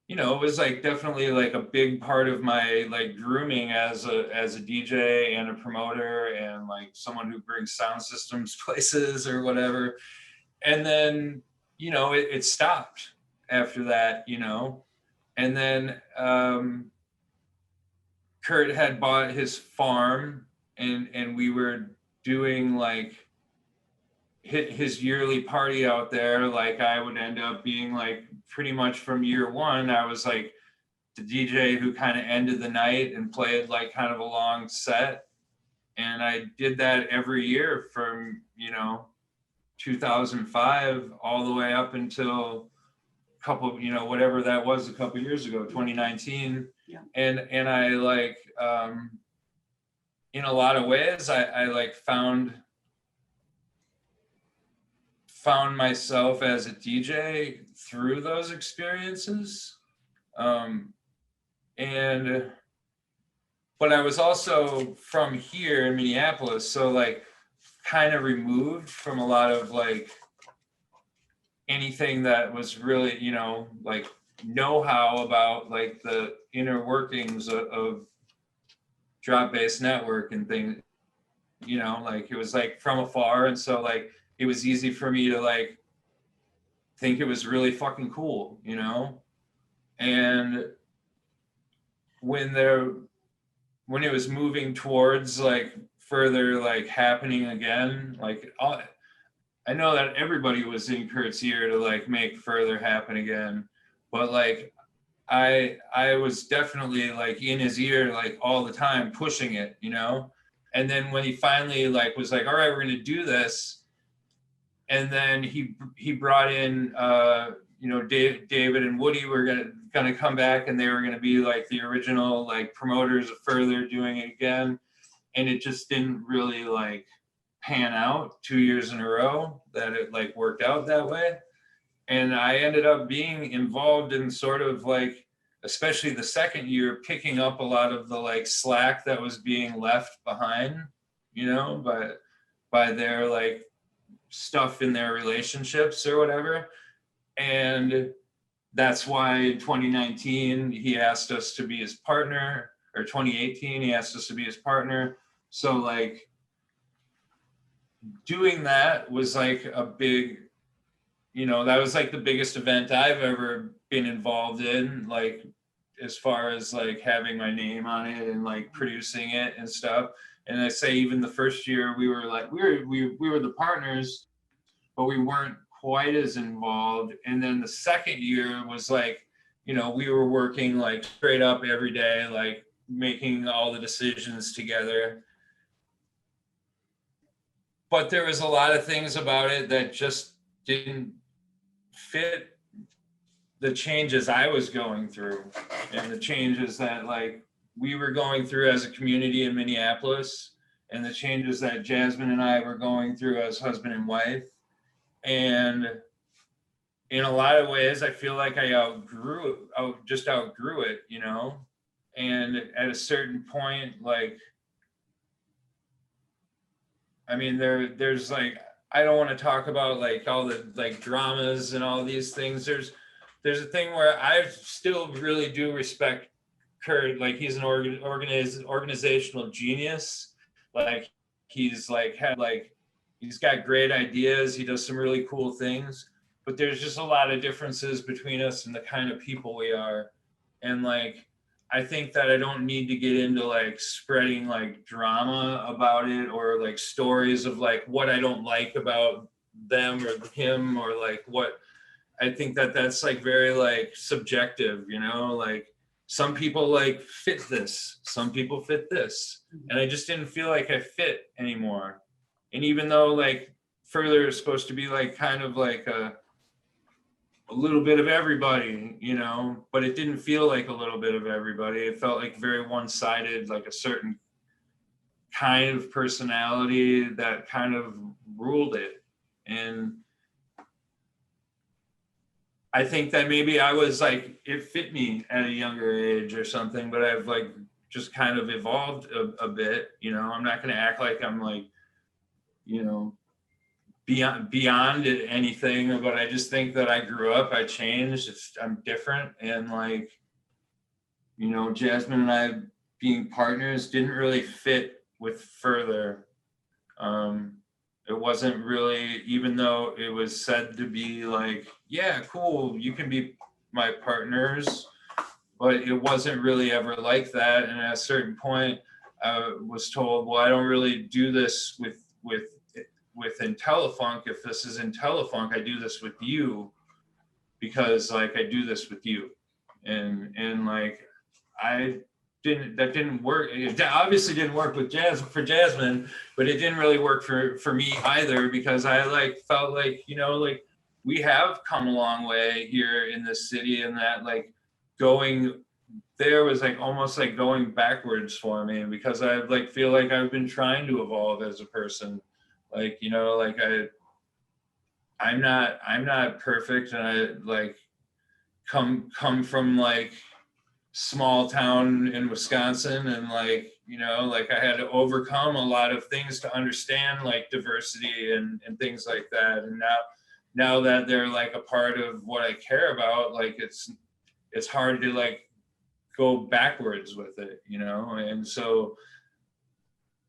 you know, it was like definitely like a big part of my like grooming as a DJ and a promoter and like someone who brings sound systems places or whatever. And then, you know, it stopped after that, you know. And then Kurt had bought his farm, and we were doing like his yearly party out there. Like I would end up being like pretty much from year one, I was like the DJ who kind of ended the night and played like kind of a long set. And I did that every year from, you know, 2005 all the way up until a couple, you know, whatever that was a couple years ago, 2019. Yeah. And I like, in a lot of ways, I like found myself as a DJ through those experiences. But I was also from here in Minneapolis, so like kind of removed from a lot of like anything that was really, you know, like know-how about like the inner workings of drop-based network and things, you know, like it was like from afar. And so like it was easy for me to like think it was really fucking cool, you know? And when it was moving towards like further like happening again, like I know that everybody was in Kurt's ear to like make Furthur happen again, but like I was definitely like in his ear like all the time pushing it, you know? And then when he finally like was like, all right, we're gonna do this, and then he brought in you know, David and Woody were gonna come back, and they were gonna be like the original like promoters of Furthur doing it again, and it just didn't really like pan out 2 years in a row that it like worked out that way. And I ended up being involved in sort of like, especially the second year, picking up a lot of the like slack that was being left behind, you know, by their like stuff in their relationships or whatever. And that's why in 2019 he asked us to be his partner, or 2018 he asked us to be his partner. So like doing that was like a big, you know, that was like the biggest event I've ever been involved in, like as far as like having my name on it and like producing it and stuff. And I say even the first year we were like we were the partners, but we weren't quite as involved. And then the second year was like, you know, we were working like straight up every day, like making all the decisions together. But there was a lot of things about it that just didn't fit the changes I was going through and the changes that like we were going through as a community in Minneapolis, and the changes that Jasmine and I were going through as husband and wife. And in a lot of ways, I feel like I outgrew it, you know? And at a certain point, like, I mean, there's like, I don't want to talk about like all the like dramas and all these things. There's a thing where I still really do respect Kurt. Like he's an organizational genius. Like he's like he's got great ideas. He does some really cool things. But there's just a lot of differences between us and the kind of people we are. And like, I think that I don't need to get into like spreading like drama about it, or like stories of like what I don't like about them or him, or like what I think that that's like very like subjective, you know, like some people like fit this, some people fit this. And I just didn't feel like I fit anymore. And even though like Furthur is supposed to be like kind of like a little bit of everybody, you know, but it didn't feel like a little bit of everybody. It felt like very one-sided, like a certain kind of personality that kind of ruled it. And I think that maybe I was like, it fit me at a younger age or something, but I've like just kind of evolved a bit, you know. I'm not going to act like I'm like, you know, beyond anything, but I just think that I grew up, I changed, I'm different. And like, you know, Jasmine and I being partners didn't really fit with Furthur. It wasn't really, even though it was said to be like, yeah, cool, you can be my partners, but it wasn't really ever like that. And at a certain point, I was told, well, I don't really do this with Intellephunk. If this is Intellephunk, I do this with you because like I do this with you. And like that didn't work. It obviously didn't work with Jasmine, but it didn't really work for me either, because I like felt like, you know, like we have come a long way here in this city, and that like going there was like almost like going backwards for me, because I like feel like I've been trying to evolve as a person. Like, you know, like I'm not perfect, and I like come from like small town in Wisconsin, and like, you know, like I had to overcome a lot of things to understand like diversity and things like that. And now that they're like a part of what I care about, like it's hard to like go backwards with it, you know. And so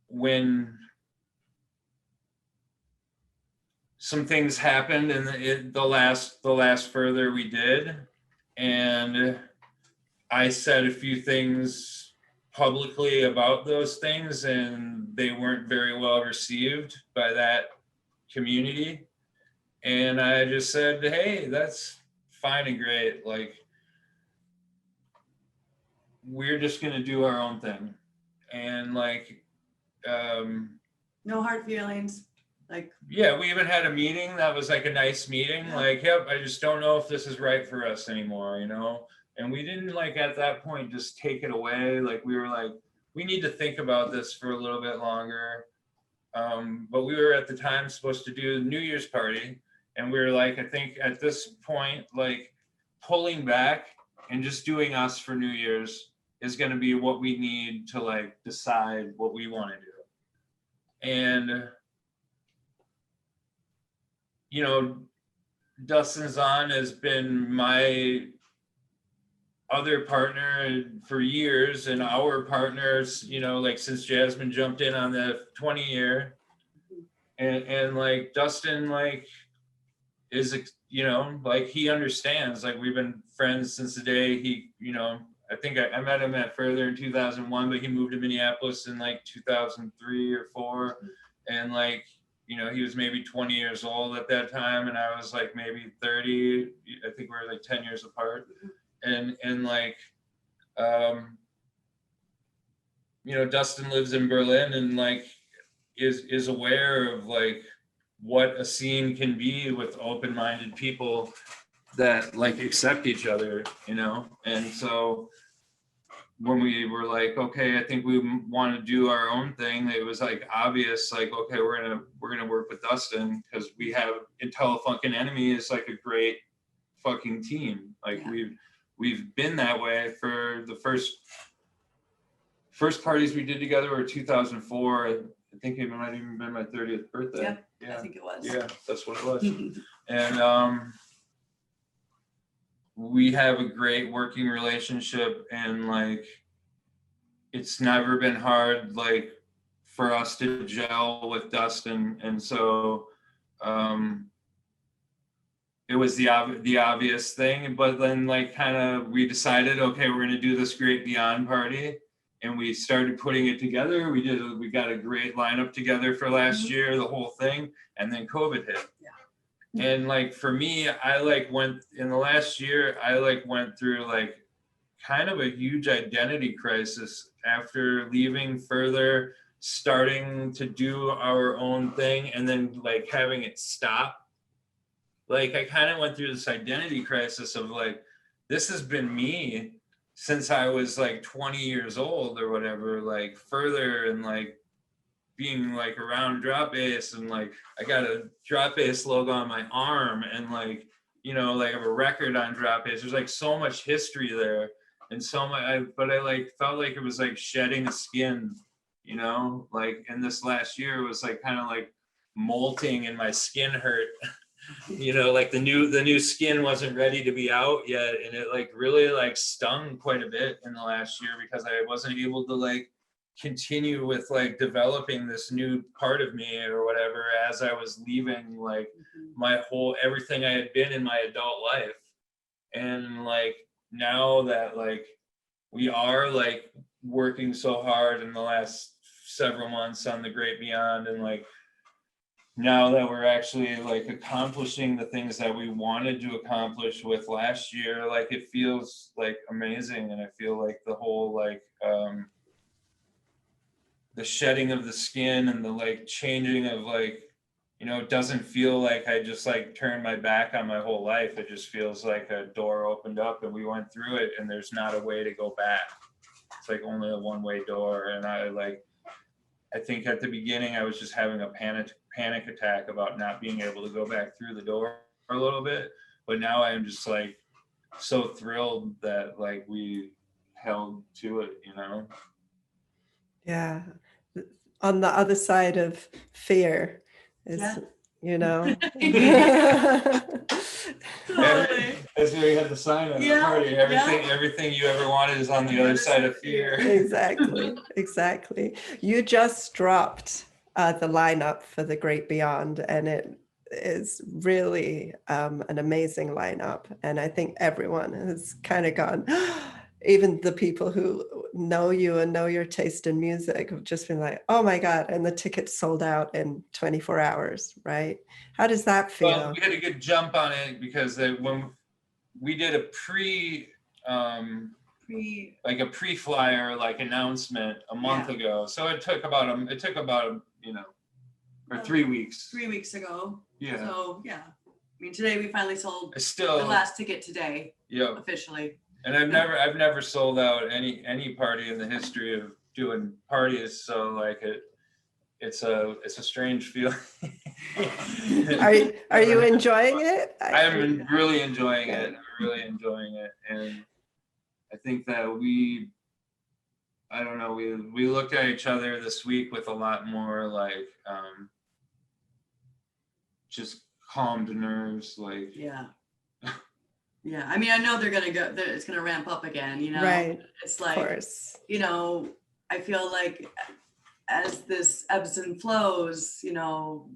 when some things happened in the last Furthur we did, and I said a few things publicly about those things, and they weren't very well received by that community. And I just said, hey, that's fine and great. Like, we're just gonna do our own thing. And like, No hard feelings. Like, yeah, we even had a meeting that was like a nice meeting. Yeah. Like, yep, I just don't know if this is right for us anymore, you know? And we didn't like at that point just take it away. Like, we were like, we need to think about this for a little bit longer. But we were at the time supposed to do the New Year's party. And we were like, I think at this point, like pulling back and just doing us for New Year's is going to be what we need to like decide what we want to do. And, you know, Dustin Zahn has been my other partner for years, and our partners, you know, like since Jasmine jumped in on the 20-year. And like Dustin like is, you know, like he understands, like we've been friends since the day he, you know, I think I met him at Furthur in 2001, but he moved to Minneapolis in like 2003 or 4. And like, you know, he was maybe 20 years old at that time, and I was like maybe 30. I think we were like 10 years apart. And like, you know, Dustin lives in Berlin, and like is aware of like what a scene can be with open-minded people that like accept each other, you know. And so when we were like, okay, I think we want to do our own thing, it was like obvious, like, okay, we're gonna work with Dustin, because we have Intellephunk and Enemy is like a great fucking team. Like, yeah. We've been that way for the first parties we did together were 2004. I think it might even been my 30th birthday. Yeah, I think it was. Yeah, that's what it was. And we have a great working relationship, and like it's never been hard like for us to gel with Dustin. And so it was the obvious thing. But then like kind of we decided, okay, we're gonna do this great Beyond party, and we started putting it together. We got a great lineup together for last year, the whole thing, and then COVID hit. Yeah. And like for me, I like went in the last year, I like went through like kind of a huge identity crisis after leaving Furthur, starting to do our own thing, and then like having it stop. Like I kind of went through this identity crisis of like, this has been me since I was like 20 years old or whatever, like Furthur, and like being like around drop bass, and like I got a drop bass logo on my arm, and like, you know, like I have a record on drop bass. There's like so much history there. And so but I like felt like it was like shedding a skin, you know, like in this last year it was like kind of like molting and my skin hurt. You know, like the new skin wasn't ready to be out yet, and it like really like stung quite a bit in the last year because I wasn't able to like continue with like developing this new part of me or whatever as I was leaving like my whole everything I had been in my adult life. And like now that like we are like working so hard in the last several months on the Great Beyond, and like now that we're actually like accomplishing the things that we wanted to accomplish with last year, like it feels like amazing. And I feel like the whole like the shedding of the skin and the like changing of like, you know, it doesn't feel like I just like turned my back on my whole life. It just feels like a door opened up and we went through it and there's not a way to go back. It's like only a one-way door. And I think at the beginning I was just having a panic attack about not being able to go back through the door a little bit. But now I am just like so thrilled that like we held to it, you know? Yeah. On the other side of fear is, Yeah. you know. That's where you had the sign on the party. Everything you ever wanted is on the other side of fear. Exactly. You just dropped the lineup for the Great Beyond, and it is really an amazing lineup. And I think everyone has kind of gone, even the people who know you and know your taste in music have just been like, oh my God, and the tickets sold out in 24 hours, right? How does that feel? Well, we had a good jump on it because when we did a pre-flyer like announcement a month ago. So it took about you know, or 3 weeks. 3 weeks ago. Yeah. So yeah. I mean, today we finally sold the last ticket today. Yeah. Officially. And I've never sold out any party in the history of doing parties. So like it's a strange feeling. Are you enjoying it? I'm really enjoying it. I'm really enjoying it. And I think that we looked at each other this week with a lot more like just calmed nerves, like yeah. I mean, I know it's gonna ramp up again, you know. Right. It's like, of course. You know, I feel like as this ebbs and flows, you know,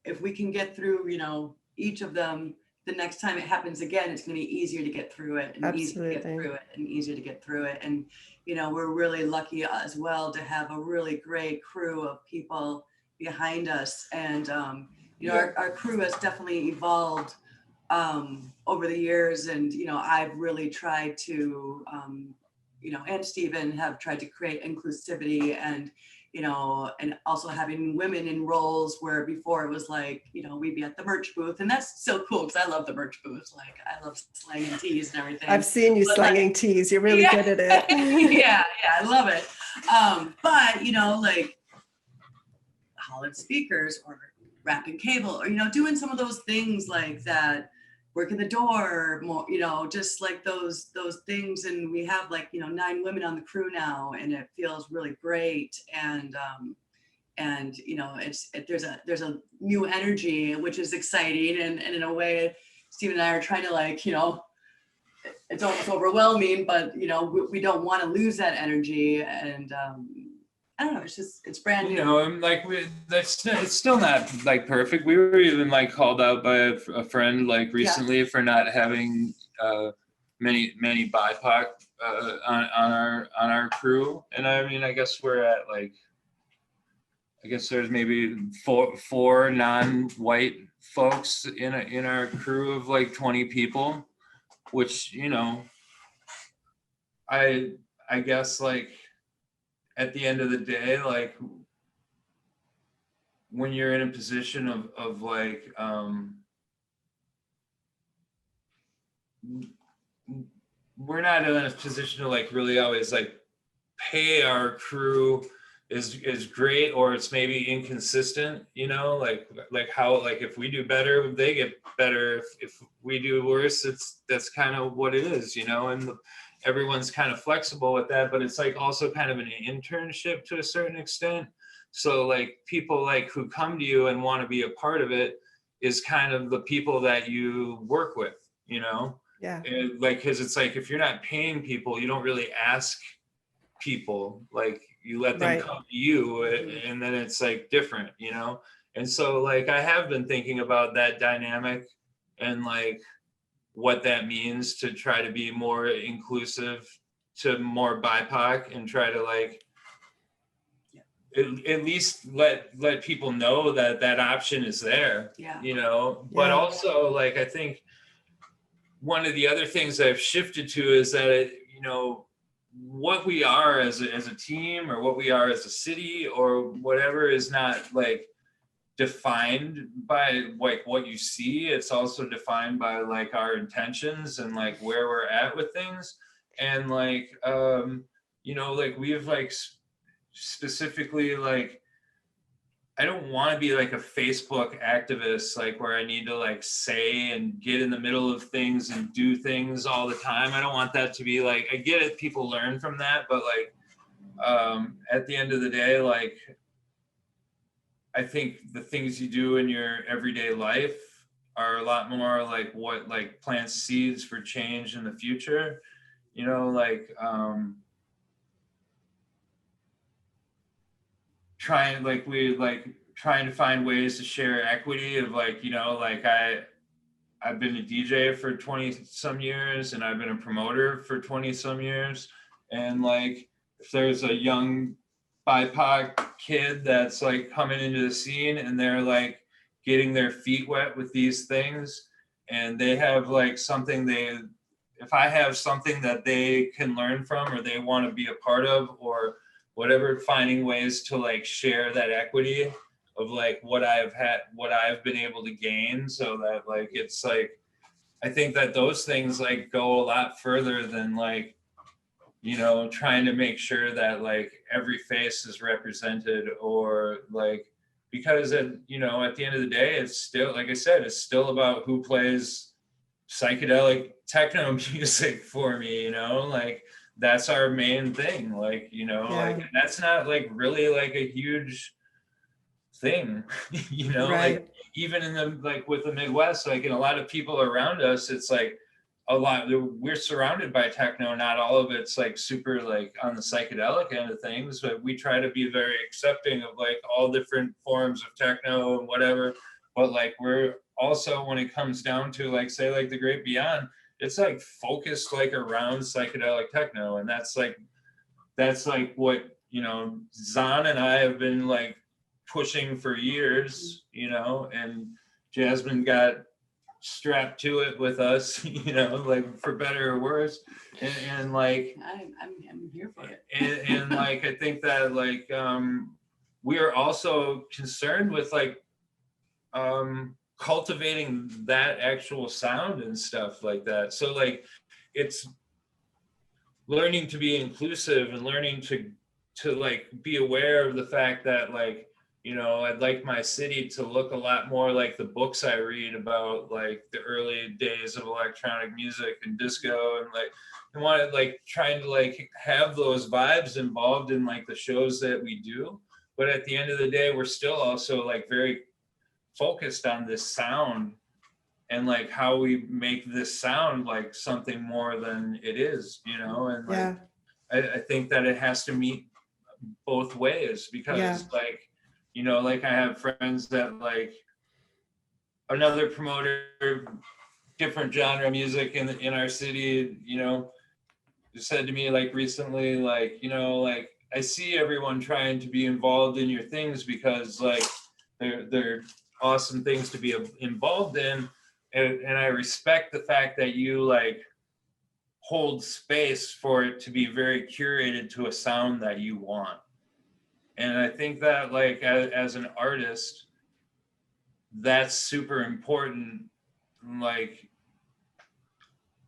if we can get through, you know, each of them, the next time it happens again, it's going to be easier to get through it and easier to get through it and easier to get through it. And, you know, we're really lucky as well to have a really great crew of people behind us. And, you know, our crew has definitely evolved over the years. And, you know, I've really tried to, you know, and Stephen have tried to create inclusivity and, you know, and also having women in roles where before it was like, you know, we'd be at the merch booth, and that's so cool because I love the merch booth. Like I love slanging teas and everything. I've seen you slanging teas. You're really good at it. yeah, I love it. But you know, like Holland speakers or wrapping cable, or you know, doing some of those things like that. Working the door more, you know, just like those things. And we have like, you know, 9 women on the crew now, and it feels really great. And you know, there's a new energy, which is exciting. And in a way, Steve and I are trying to like, you know, it's almost overwhelming, but you know, we don't want to lose that energy. And I don't know, it's brand new. You know, and like it's still not like perfect. We were even like called out by a friend like recently for not having many BIPOC on our crew. And I mean, I guess we're at like, I guess there's maybe four non-white folks in our crew of like 20 people, which, you know, I guess like at the end of the day, like when you're in a position of like we're not in a position to like really always like pay our crew is great, or it's maybe inconsistent, you know, like how like if we do better they get better, if we do worse that's kind of what it is, you know. everyone's kind of flexible with that, but it's like also kind of an internship to a certain extent. So like people like who come to you and want to be a part of it is kind of the people that you work with, you know? Yeah. And like, cause it's like, if you're not paying people, you don't really ask people, like you let them Right. come to you, and then it's like different, you know? And so like, I have been thinking about that dynamic and like what that means to try to be more inclusive to more BIPOC and try to like, at least let people know that that option is there, Yeah. you know? But Yeah. also like, I think one of the other things I've shifted to is that, you know, what we are as a team or what we are as a city or whatever is not like defined by like what you see. It's also defined by like our intentions and like where we're at with things. And like, you know, like we've like specifically like, I don't want to be like a Facebook activist, like where I need to like say and get in the middle of things and do things all the time. I don't want that to be like, I get it, people learn from that, but like at the end of the day, like I think the things you do in your everyday life are a lot more like what like plants seeds for change in the future, you know, like trying like we like trying to find ways to share equity of like, you know, like I've been a DJ for 20 some years and I've been a promoter for 20 some years, and like if there's a young BIPOC kid that's like coming into the scene and they're like getting their feet wet with these things and they have like something if I have something that they can learn from or they want to be a part of or whatever, finding ways to like share that equity of like what I've been able to gain, so that like it's like I think that those things like go a lot further than like, you know, trying to make sure that like every face is represented or like, because you know, at the end of the day, it's still, like I said, it's still about who plays psychedelic techno music for me, you know, like that's our main thing, like, you know, Yeah. like that's not like really like a huge thing, you know, Right. like even in the like with the Midwest, like in a lot of people around us, it's like a lot, we're surrounded by techno, not all of it's like super like on the psychedelic end of things, but we try to be very accepting of like all different forms of techno and whatever. But like we're also, when it comes down to like say like the Great Beyond, it's like focused like around psychedelic techno, and that's like what, you know, Zahn and I have been like pushing for years, you know, and Jasmine got strapped to it with us, you know, like for better or worse, and like I'm here for it. and like I think that like we are also concerned with like cultivating that actual sound and stuff like that. So like it's learning to be inclusive and learning to like be aware of the fact that like, you know, I'd like my city to look a lot more like the books I read about like the early days of electronic music and disco, and like I want to like trying to like have those vibes involved in like the shows that we do. But at the end of the day, we're still also like very focused on this sound and like how we make this sound like something more than it is, you know, and like Yeah. I think that it has to meet both ways, because Yeah. like, you know, like I have friends that like another promoter, different genre music in our city, you know, said to me like recently, like, you know, like I see everyone trying to be involved in your things because like they're awesome things to be involved in, and I respect the fact that you like hold space for it to be very curated to a sound that you want. And I think that like as an artist, that's super important. Like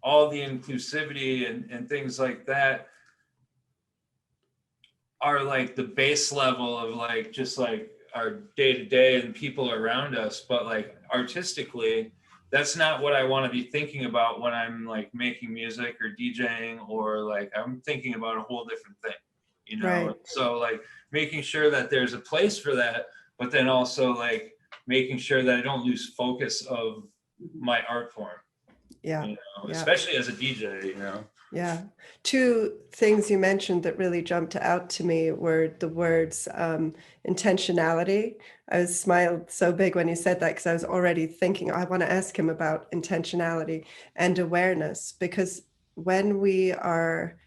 all the inclusivity and things like that are like the base level of like just like our day to day and people around us. But like artistically, that's not what I want to be thinking about when I'm like making music or DJing, or like I'm thinking about a whole different thing, you know? Right. So like making sure that there's a place for that, but then also like making sure that I don't lose focus of my art form, Yeah. you know, Yeah. especially as a DJ, you know? Yeah. Two things you mentioned that really jumped out to me were the words intentionality. I was smiled so big when you said that, because I was already thinking, I want to ask him about intentionality and awareness, because when we are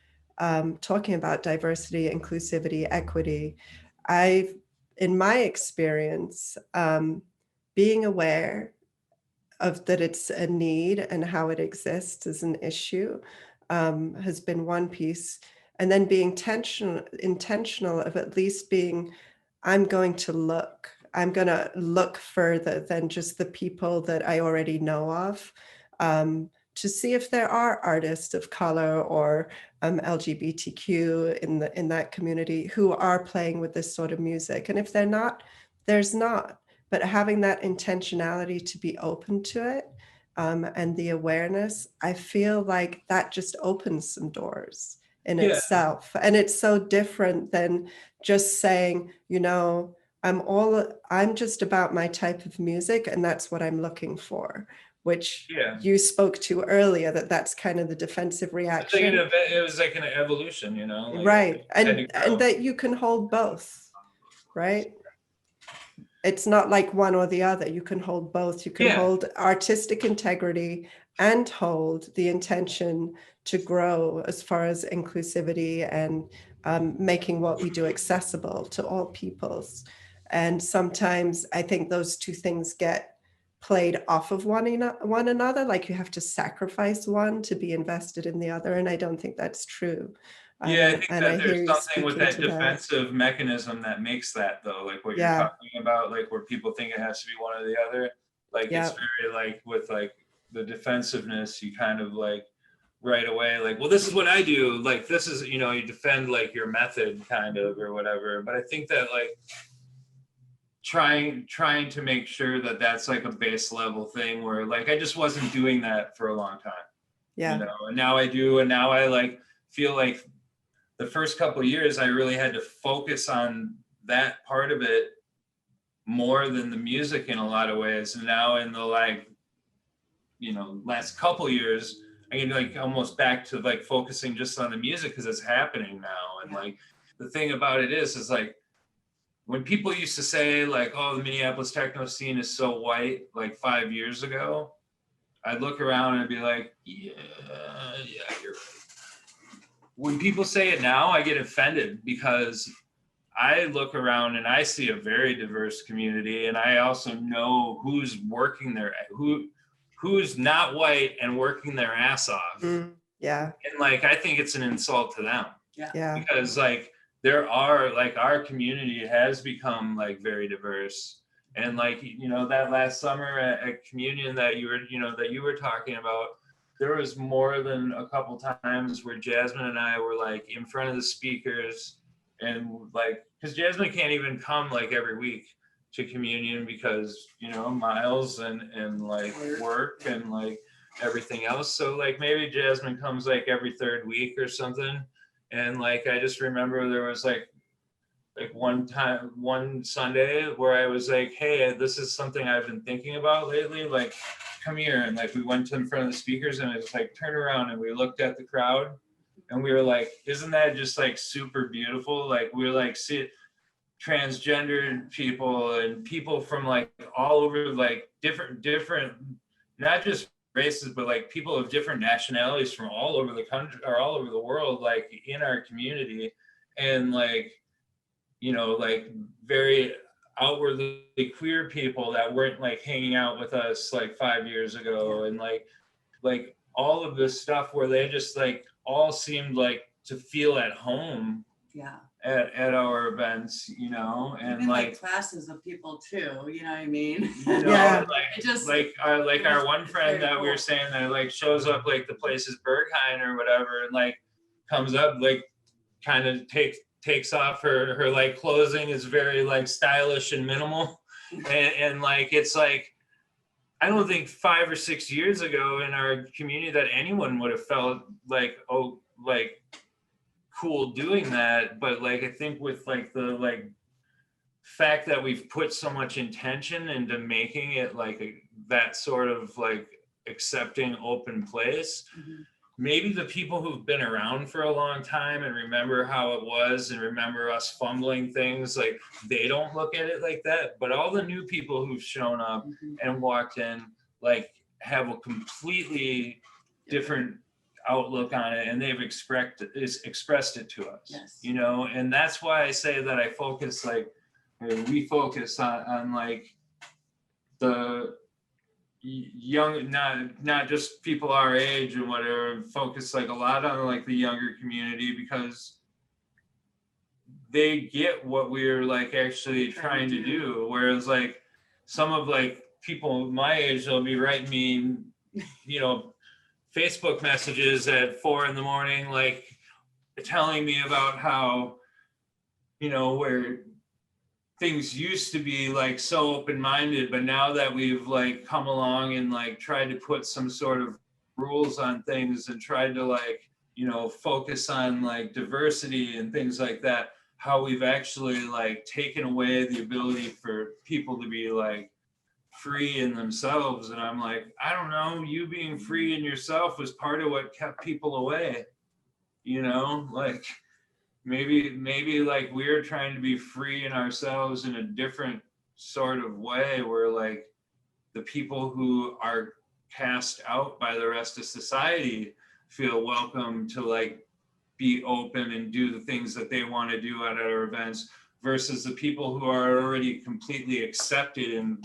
talking about diversity, inclusivity, equity, in my experience, being aware of that it's a need and how it exists as an issue has been one piece. And then being intentional of at least being, I'm going to look further than just the people that I already know of, to see if there are artists of color or LGBTQ in that community who are playing with this sort of music. And if they're not, there's not. But having that intentionality to be open to it, and the awareness, I feel like that just opens some doors in Yeah. itself. And it's so different than just saying, you know, I'm just about my type of music, and that's what I'm looking for, which you spoke to earlier, that's kind of the defensive reaction. It was like an evolution, you know? Like, right. And that you can hold both, right? It's not like one or the other. You can hold both. You can hold artistic integrity and hold the intention to grow as far as inclusivity and making what we do accessible to all peoples. And sometimes I think those two things get played off of one another, like you have to sacrifice one to be invested in the other. And I don't think that's true. Yeah, I think that there's something with that to defensive mechanism that makes that, though, like what you're talking about, like where people think it has to be one or the other. Like it's very like with like the defensiveness, you kind of like right away, like, well, this is what I do. Like this is, you know, you defend like your method kind of or whatever. But I think that like trying to make sure that that's like a base level thing where like I just wasn't doing that for a long time. Yeah. You know, and now I do, and now I like feel like the first couple of years, I really had to focus on that part of it more than the music in a lot of ways. And now in the like, you know, last couple of years, I get like almost back to like focusing just on the music because it's happening now. And like the thing about it is like when people used to say like, oh, the Minneapolis techno scene is so white, like 5 years ago, I'd look around and I'd be like, yeah, you're right. When people say it now, I get offended because I look around and I see a very diverse community, and I also know who's working their who's not white and working their ass off. Yeah. And like I think it's an insult to them. Yeah. Because like there are like our community has become like very diverse. And like, you know, that last summer at Communion that you were talking about, there was more than a couple times where Jasmine and I were like in front of the speakers and like, because Jasmine can't even come like every week to Communion because, you know, Miles and like work and like everything else. So like maybe Jasmine comes like every third week or something. And like, I just remember there was like one Sunday where I was like, hey, this is something I've been thinking about lately. Like, come here. And like we went to in front of the speakers and it was like turn around and we looked at the crowd and we were like, isn't that just like super beautiful? Like we were like see transgender people and people from like all over, like different not just races, but like people of different nationalities from all over the country or all over the world, like in our community. And like, you know, like very outwardly queer people that weren't like hanging out with us like 5 years ago. And like all of this stuff where they just like all seemed like to feel at home at our events, you know. And even like classes of people too, you know what I mean? You know, it just like our one friend that we were saying that like shows up like the place is Berghain or whatever and like comes up like kind of takes off her like clothing is very like stylish and minimal and like it's like I don't think 5 or 6 years ago in our community that anyone would have felt like, oh, like cool doing that. But like, I think with like the like fact that we've put so much intention into making it like that sort of like accepting open place, maybe the people who've been around for a long time and remember how it was and remember us fumbling things, like they don't look at it like that. But all the new people who've shown up and walked in, like have a completely different outlook on it, and they've expressed it to us. Yes. You know, and that's why I say that I focus like, we focus on like the young, not just people our age and whatever, focus like a lot on like the younger community, because they get what we're like actually trying to do. Whereas like some of like people my age, they'll be writing me, you know, Facebook messages at 4 a.m, like telling me about how, you know, where things used to be like so open-minded, but now that we've like come along and like tried to put some sort of rules on things and tried to like, you know, focus on like diversity and things like that, how we've actually like taken away the ability for people to be like free in themselves. And I'm like, I don't know, you being free in yourself was part of what kept people away, you know, like maybe like we're trying to be free in ourselves in a different sort of way, where like the people who are cast out by the rest of society feel welcome to like be open and do the things that they want to do at our events, versus the people who are already completely accepted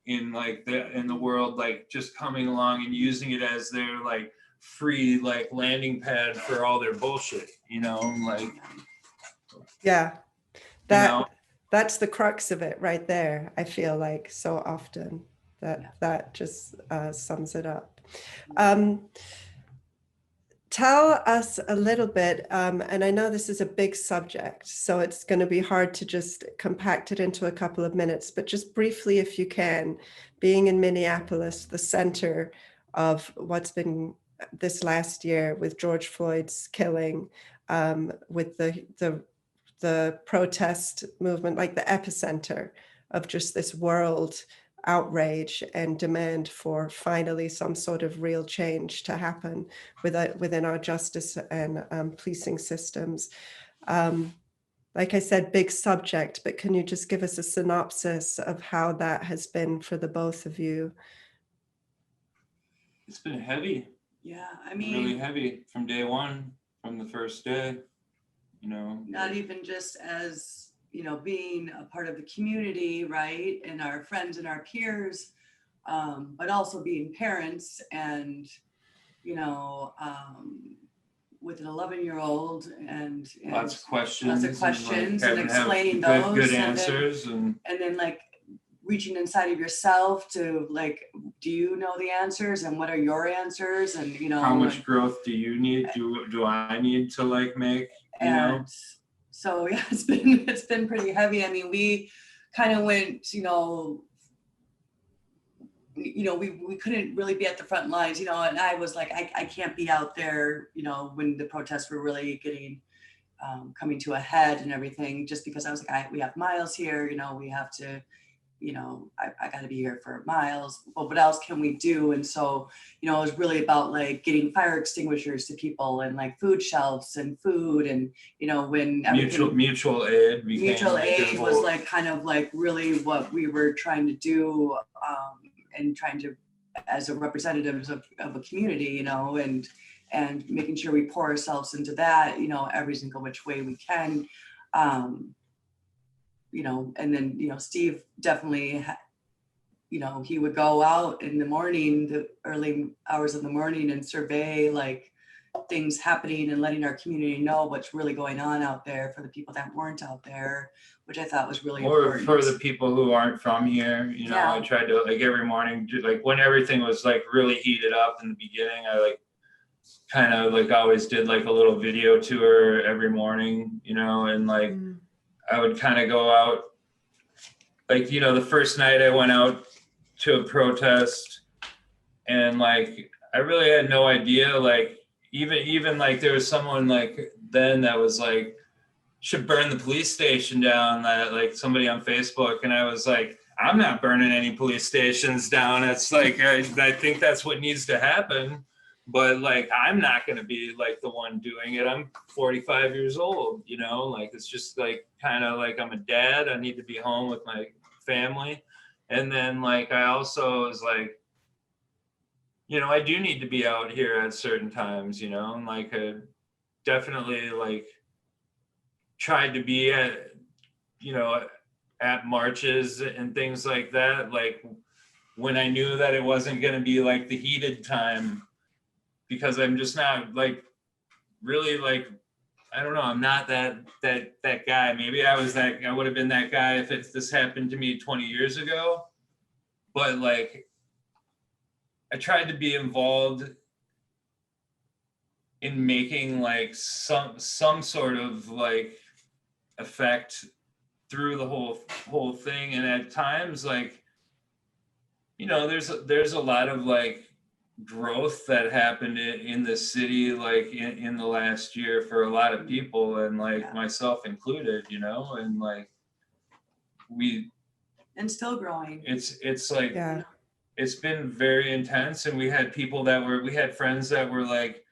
in like the world, like just coming along and using it as their like free like landing pad for all their bullshit, you know, like. Yeah, You know? that's the crux of it right there. I feel like so often that just sums it up. Tell us a little bit, and I know this is a big subject, so it's going to be hard to just compact it into a couple of minutes, but just briefly, if you can, being in Minneapolis, the center of what's been this last year with George Floyd's killing, with the protest movement, like the epicenter of just this world outrage and demand for finally some sort of real change to happen within our justice and policing systems. Like I said, big subject, but can you just give us a synopsis of how that has been for the both of you? It's been heavy. Yeah, I mean, really heavy from day one, from the first day, you know. Not even just as, you know, being a part of the community, right, and our friends and our peers, but also being parents and, you know, with an 11-year-old and lots of questions, and explaining those good answers, and then like reaching inside of yourself to like, do you know the answers and what are your answers, and you know, how much growth do you need, do I need to like make, you know? So yeah, it's been pretty heavy. I mean, we kind of went, you know, we couldn't really be at the front lines, you know, and I was like, I can't be out there, you know, when the protests were really getting coming to a head and everything, just because I was like, we have Miles here, you know, we have to, you know, I got to be here for Miles. Well, what else can we do? And so, you know, it was really about like getting fire extinguishers to people and like food shelves and food, and you know, when mutual aid was like kind of like really what we were trying to do, and trying to, as a representatives of a community, you know, and making sure we pour ourselves into that, you know, every single which way we can. You know, and then, you know, Steve definitely, you know, he would go out in the morning, the early hours of the morning, and survey like things happening and letting our community know what's really going on out there for the people that weren't out there, which I thought was really important. For the people who aren't from here, you know, yeah. I tried to like every morning, like when everything was like really heated up in the beginning, I like kind of like always did like a little video tour every morning, you know, and like I would kind of go out, like, you know, the first night I went out to a protest, and like I really had no idea, like even like there was someone like then that was like, should burn the police station down, that like somebody on Facebook, and I was like, I'm not burning any police stations down. It's like I think that's what needs to happen, but like I'm not going to be like the one doing it. I'm 45 years old, you know, like it's just like kind of like I'm a dad. I need to be home with my family, and then like I also was like, you know, I do need to be out here at certain times, you know, and like I definitely like tried to be at, you know, at marches and things like that, like when I knew that it wasn't going to be like the heated time, because I'm just not like really like, I don't know, I'm not that guy. Maybe I would have been that guy if this happened to me 20 years ago, but like I tried to be involved in making like some sort of like effect through the whole thing. And at times, like, you know, there's a lot of like growth that happened in the city, like in the last year for a lot of people, and like myself included, you know, and like and still growing. It's like, it's been very intense, and we had friends that were like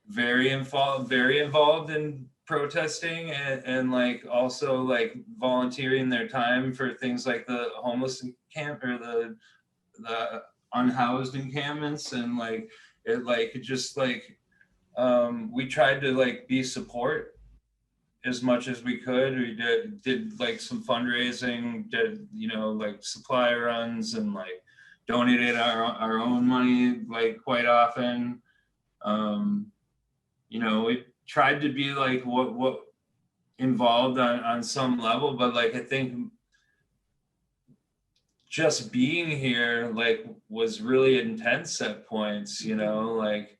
very involved in protesting, and like also like volunteering their time for things like the homeless camp or the unhoused encampments, and like it just like we tried to like be support as much as we could. We did like some fundraising, did, you know, like supply runs, and like donated our own money like quite often. You know, we tried to be like what involved on some level, but like I think just being here like was really intense at points, you know, like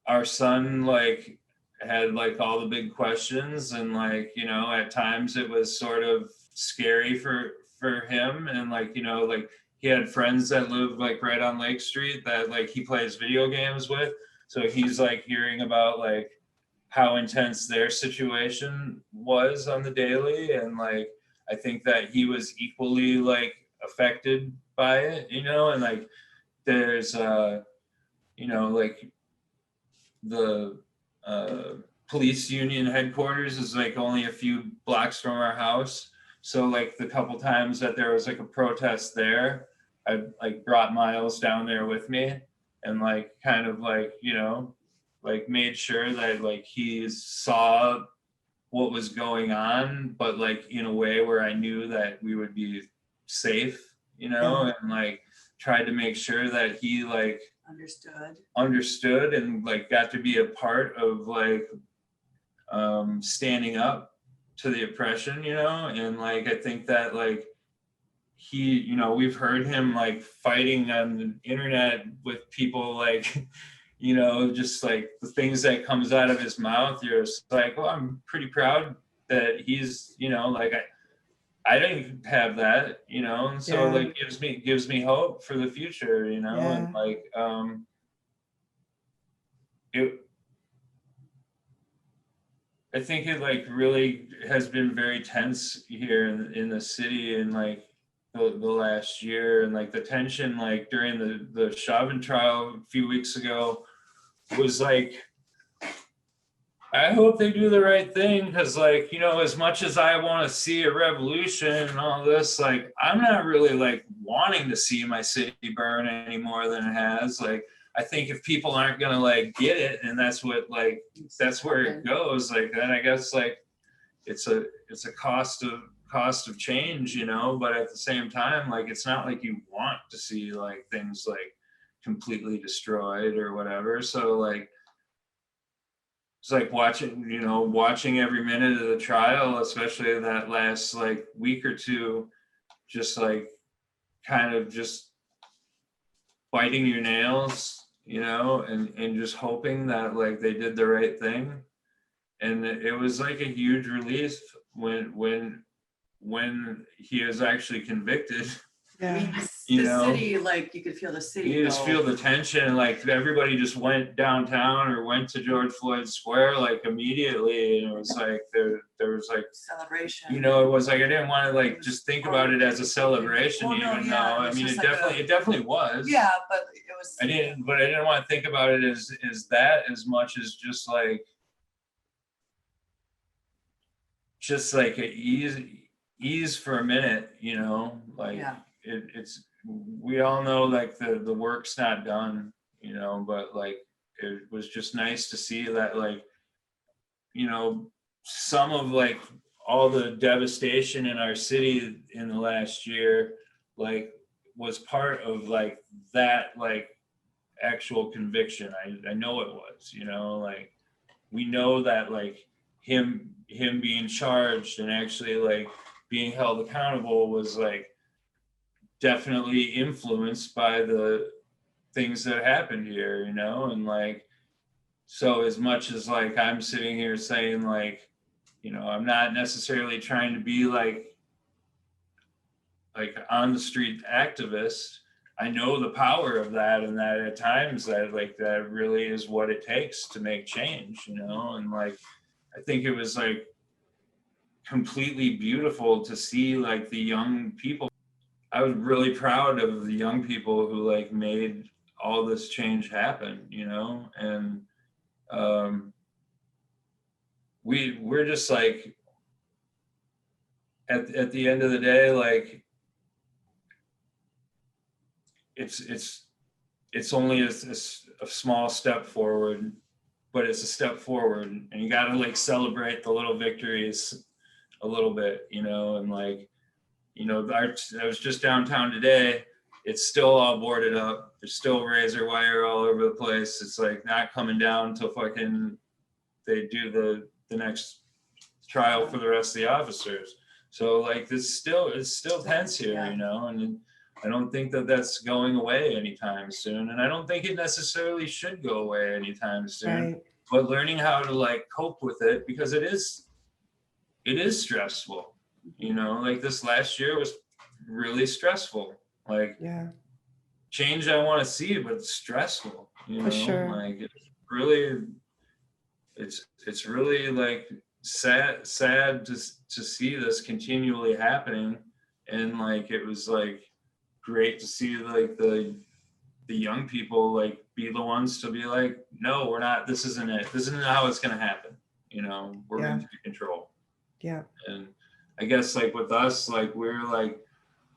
our son like had like all the big questions, and like, you know, at times it was sort of scary for him, and like, you know, like he had friends that lived like right on Lake Street that like he plays video games with, so he's like hearing about like how intense their situation was on the daily, and like I think that he was equally like affected by it, you know, and like there's you know, like the police union headquarters is like only a few blocks from our house, so like the couple times that there was like a protest there, I like brought Miles down there with me, and like kind of like, you know, like made sure that like he saw what was going on, but like in a way where I knew that we would be safe, you know, and like tried to make sure that he like understood and like got to be a part of like standing up to the oppression, you know. And like I think that like he, you know, we've heard him like fighting on the internet with people, like, you know, just like the things that comes out of his mouth, you're just like, well, I'm pretty proud that he's, you know, like I didn't have that, you know, and so like gives me hope for the future, you know. And like I think it like really has been very tense here in the city in like the last year, and like the tension like during the Chauvin trial a few weeks ago was like, I hope they do the right thing, because like, you know, as much as I want to see a revolution and all this, like I'm not really like wanting to see my city burn any more than it has. Like I think if people aren't gonna like get it, and that's what like that's where it goes, like then I guess like it's a cost of change, you know. But at the same time, like it's not like you want to see like things like completely destroyed or whatever. So like it's like watching, you know, watching every minute of the trial, especially that last like week or two, just like kind of just biting your nails, you know, and just hoping that like they did the right thing. And it was like a huge relief when he was actually convicted. I mean, You the know, city, like you could feel the city. you just go. feel the tension, like everybody just went downtown or went to George Floyd Square like immediately, and it was like there was like, celebration. you know, it was like I didn't want to like was just think about it as a celebration, Well, no, even yeah, though it I was mean just it like definitely was. Yeah, but it was. I didn't want to think about it as that as much as just like a ease for a minute, you know, like Yeah. it's we all know like the work's not done, you know, but like it was just nice to see that like, you know, some of like all the devastation in our city in the last year like was part of like that like actual conviction. I know it was, you know, like we know that like him being charged and actually like being held accountable was like definitely influenced by the things that happened here, you know, and like so as much as like I'm sitting here saying like, you know, I'm not necessarily trying to be like on the street activist. I know the power of that, and that at times that like that really is what it takes to make change, you know, and like I think it was like completely beautiful to see like the young people. I was really proud of the young people who like made all this change happen, you know, and we're just like at the end of the day, like it's only a small step forward, but it's a step forward, and you got to like celebrate the little victories a little bit, you know, and like, you know, I was just downtown today. It's still all boarded up. There's still razor wire all over the place. It's like not coming down until fucking they do the next trial for the rest of the officers. So like it's still tense here, you know, and I don't think that that's going away anytime soon, and I don't think it necessarily should go away anytime soon. Right. But learning how to like cope with it, because it is stressful, you know, like this last year was really stressful. Like Yeah. change I want to see, but it's stressful, you know, sure. like it's really like sad to see this continually happening. And like it was like great to see like the young people like be the ones to be like, no, we're not, this isn't it, this isn't how it's going to happen, you know, we're Yeah. going to take control. Yeah. And I guess like with us, like we're like,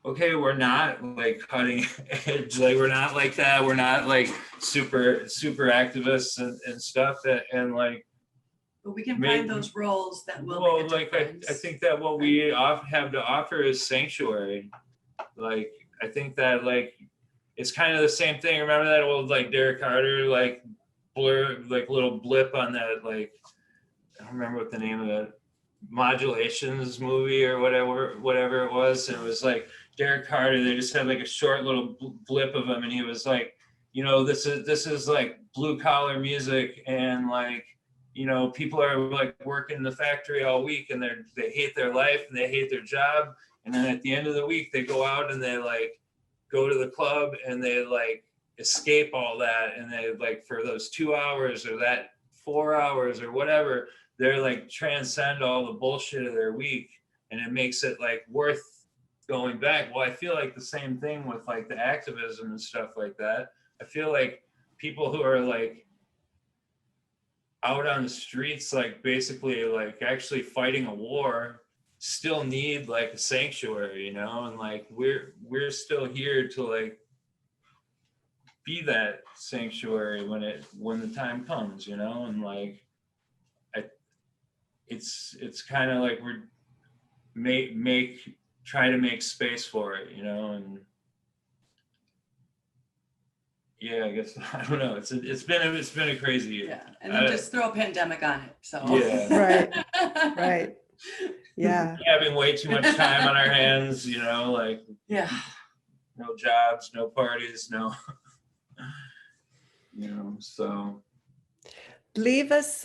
okay, we're not like cutting edge, like we're not like that, we're not like super activists and stuff, and like But we can maybe, find those roles that will well, make a like difference. I think that what we have to offer is sanctuary. Like I think that like it's kind of the same thing. Remember that old like Derek Carter like blur, like little blip on that, like I don't remember what the name of that Modulations movie or whatever it was, and it was like Derek Carter, they just had like a short little blip of him, and he was like, you know, this is like blue collar music, and like, you know, people are like working in the factory all week, and they hate their life and they hate their job, and then at the end of the week they go out and they like go to the club and they like escape all that, and they like for those 2 hours or that 4 hours or whatever, they're like transcend all the bullshit of their week, and it makes it like worth going back. Well, I feel like the same thing with like the activism and stuff like that. I feel like people who are like out on the streets, like basically like actually fighting a war, still need like a sanctuary, you know, and like we're still here to like be that sanctuary when the time comes, you know, and like it's kind of like we're try to make space for it, you know, and yeah, I guess I don't know. It's been a crazy year. Yeah, and then just throw a pandemic on it. So yeah, Right. Yeah. having way too much time on our hands, you know, like Yeah. no jobs, no parties, no, you know, so. Leave us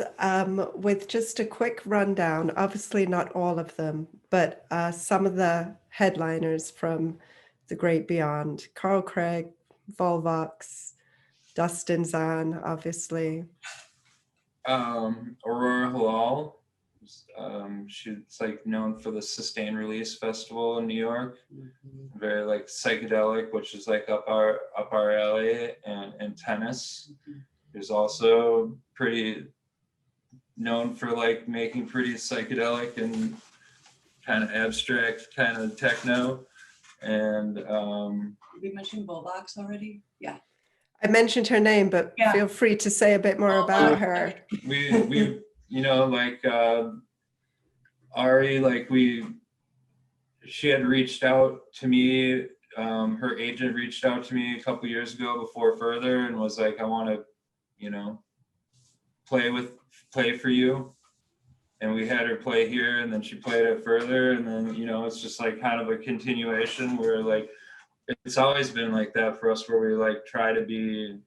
with just a quick rundown, obviously not all of them, but some of the headliners from the great beyond. Carl Craig, Volvox, Dustin Zahn, obviously. Aurora Halal. She's like known for the Sustained Release Festival in New York. Very like psychedelic, which is like up our alley, and tennis. Is also pretty known for like making pretty psychedelic and kind of abstract kind of techno. And Did we mention Volvox already? Yeah. I mentioned her name, but Yeah. feel free to say a bit more about her. we you know, like Ari, like she had reached out to me, her agent reached out to me a couple years ago before Furthur and was like, I want to, you know, play for you. And we had her play here, and then she played at Furthur, and then, you know, it's just like kind of a continuation where like it's always been like that for us, where we like try to be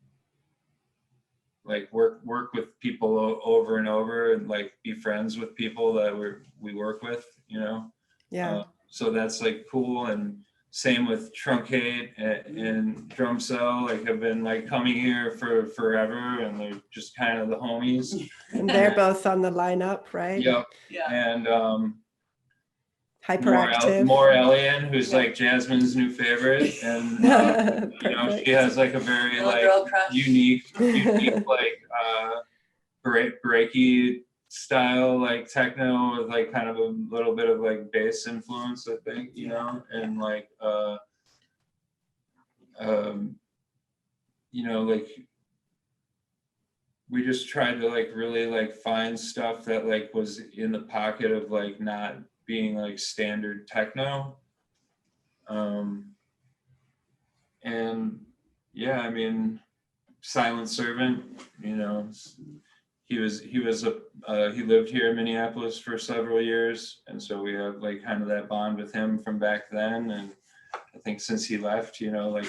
like work with people over and over, and like be friends with people that we work with, you know. Yeah. So that's like cool. And same with Truncate and Drum Cell, like have been like coming here for forever, and they're just kind of the homies. And they're both on the lineup, right? Yep. Yeah. And Hyperactive. More Alien, who's like Jasmine's new favorite, and you know, Perfect. she has like a very Little like girl crush. unique like breaky style, like techno with like kind of a little bit of like bass influence, I think, you know, and like you know, like we just tried to like really like find stuff that like was in the pocket of like not being like standard techno. And yeah, I mean, Silent Servant, you know, he lived here in Minneapolis for several years, and so we have like kind of that bond with him from back then. And I think since he left, you know, like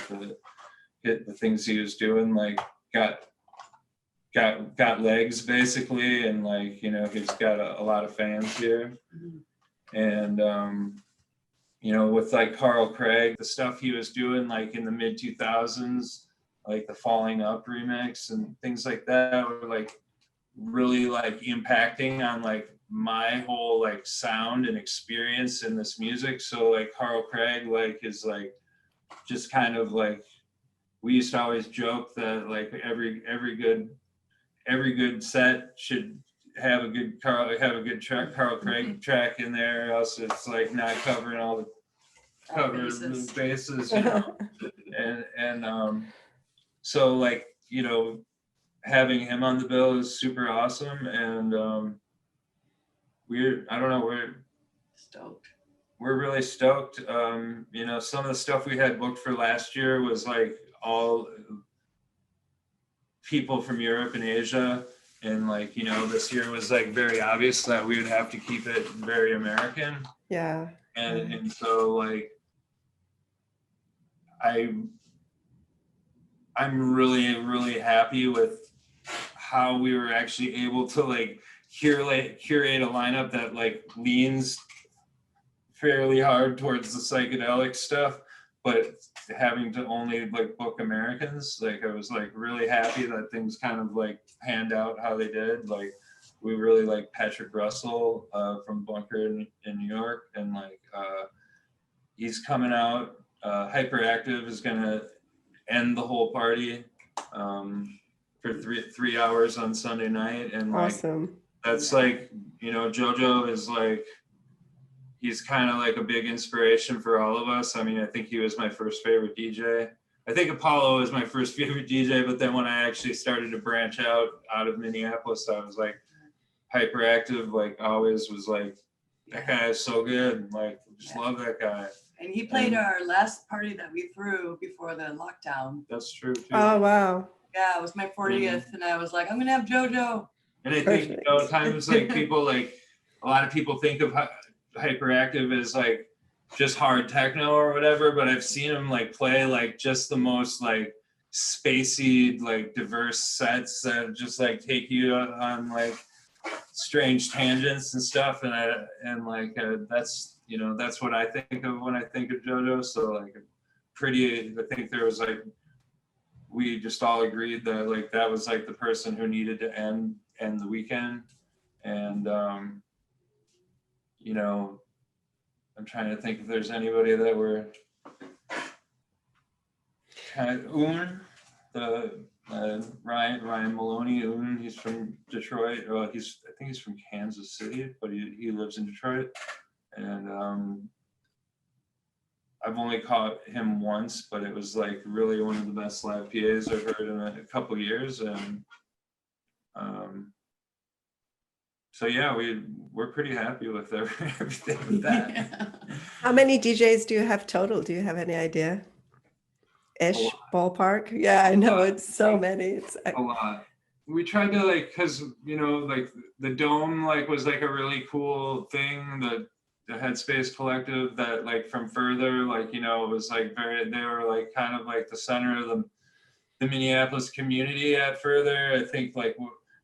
the things he was doing like got legs basically, and like, you know, he's got a lot of fans here. And you know, with like Carl Craig, the stuff he was doing like in the mid 2000s, like the Falling Up remix and things like that, were like really like impacting on like my whole like sound and experience in this music. So like Carl Craig like is like just kind of like, we used to always joke that like every good set should have a good Carl Craig track in there, or else it's like not covering all the bases, you know. and so like, you know, having him on the bill is super awesome. And we're Stoked. We're really stoked. You know, some of the stuff we had booked for last year was like all people from Europe and Asia. And like, you know, this year was like very obvious that we would have to keep it very American. Yeah. And so like, I'm really, really happy with how we were actually able to like curate a lineup that like leans fairly hard towards the psychedelic stuff, but having to only like book Americans. Like I was like really happy that things kind of like panned out how they did. Like we really like Patrick Russell from Bunker in New York, and like he's coming out. Hyperactive is gonna end the whole party for three hours on Sunday night, and like Awesome. that's like, you know, JoJo is like, he's kind of like a big inspiration for all of us. I mean, I think he was my first favorite DJ. I think Apollo was my first favorite DJ, but then when I actually started to branch out of Minneapolis, I was like, Hyperactive, like always was like, that guy is so good. Like, just love that guy. And he played our last party that we threw before the lockdown. That's true too. Oh, wow. Yeah, it was my 40th, and I was like, I'm gonna have JoJo. And I think, you know, times like people like, a lot of people think of Hyperactive as like just hard techno or whatever, but I've seen him like play like just the most like spacey, like diverse sets that just like take you on like strange tangents and stuff. And like that's, you know, that's what I think of when I think of JoJo. So like pretty, I think there was like, we just all agreed that like that was like the person who needed to end the weekend. And you know, I'm trying to think if there's anybody that were kind of Ryan Maloney. He's from Detroit. Well, I think he's from Kansas City, but he lives in Detroit. And I've only caught him once, but it was like really one of the best live PAs I've heard in a couple years. And so yeah, we're pretty happy with everything with that. Yeah. How many DJs do you have total? Do you have any idea? Ish, ballpark? Yeah, I know, it's so many. It's A lot. We tried to like, cause you know, like the Dome like was like a really cool thing. The Headspace Collective that like from Furthur, like, you know, it was like they were like kind of like the center of the Minneapolis community at Furthur. I think like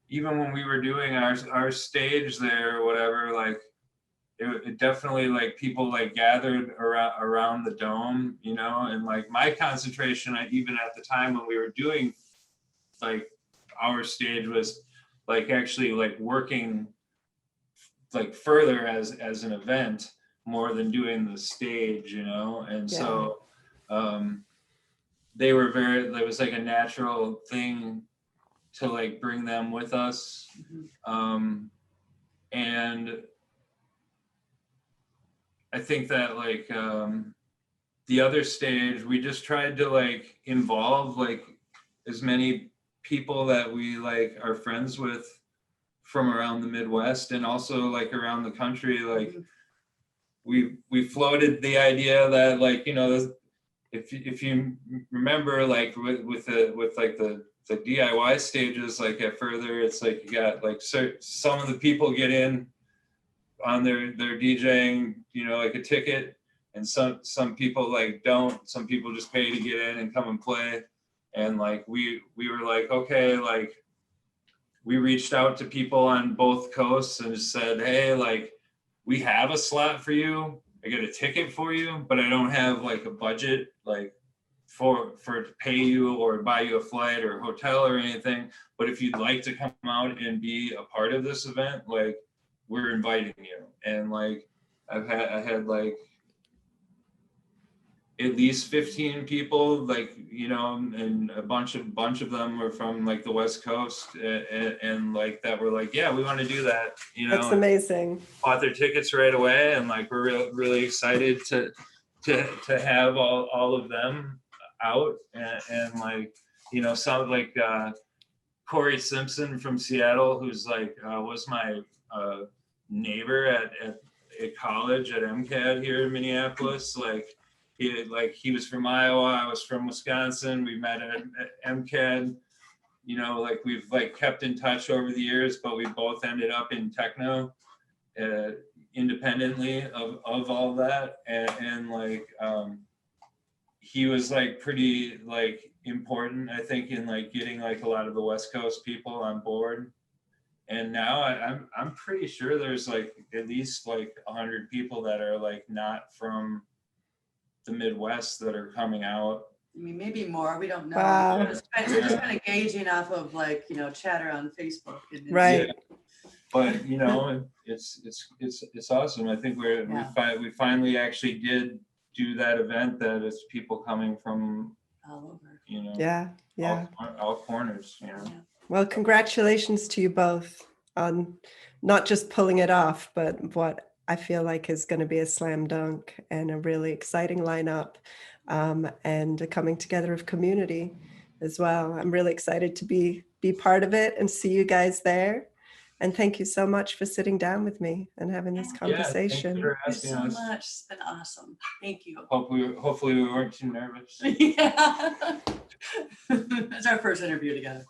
even when we were doing our stage there or whatever, like it definitely like people like gathered around the Dome, you know. And like my concentration, even at the time when we were doing like our stage, was like actually like working like Furthur as an event more than doing the stage, you know. And Yeah. so they were there was like a natural thing to like bring them with us. And I think that like the other stage, we just tried to like involve like as many people that we like are friends with from around the Midwest and also like around the country. Like we floated the idea that like, you know, if you remember like with like the DIY stages, like at Furthur, it's like you got like some of the people get in on their DJing, you know, like a ticket, and some people like don't. Some people just pay to get in and come and play. And like we were like, okay, like we reached out to people on both coasts and just said, hey, like we have a slot for you, I get a ticket for you, but I don't have like a budget like for to pay you or buy you a flight or a hotel or anything. But if you'd like to come out and be a part of this event, like we're inviting you. And like I had like at least 15 people, like, you know, and a bunch of them were from like the West Coast, and like that were like, yeah, we want to do that, you know. That's amazing. Bought their tickets right away, and like we're really excited to have all of them out, and like, you know, some like Corey Simpson from Seattle, who's like was my neighbor at college at MCAD here in Minneapolis. Like he was from Iowa, I was from Wisconsin. We met at MCAD. You know, like we've like kept in touch over the years, but we both ended up in techno independently of all that. And like he was like pretty like important, I think, in like getting like a lot of the West Coast people on board. And now I'm pretty sure there's like at least like 100 people that are like not from the Midwest that are coming out. I mean, maybe more, we don't know. Wow. We're just kind of gauging off of like, you know, chatter on Facebook. Right. Yeah. But you know, it's awesome. I think we finally actually did do that event that is people coming from All over. You know, Yeah. all corners, you know. Yeah. Well, congratulations to you both on not just pulling it off, but what I feel like is going to be a slam dunk and a really exciting lineup, and a coming together of community as well. I'm really excited to be part of it and see you guys there. And thank you so much for sitting down with me and having this conversation. Yeah, thank you so much. It's been awesome. Thank you. Hopefully we weren't too nervous. Yeah. It's our first interview together.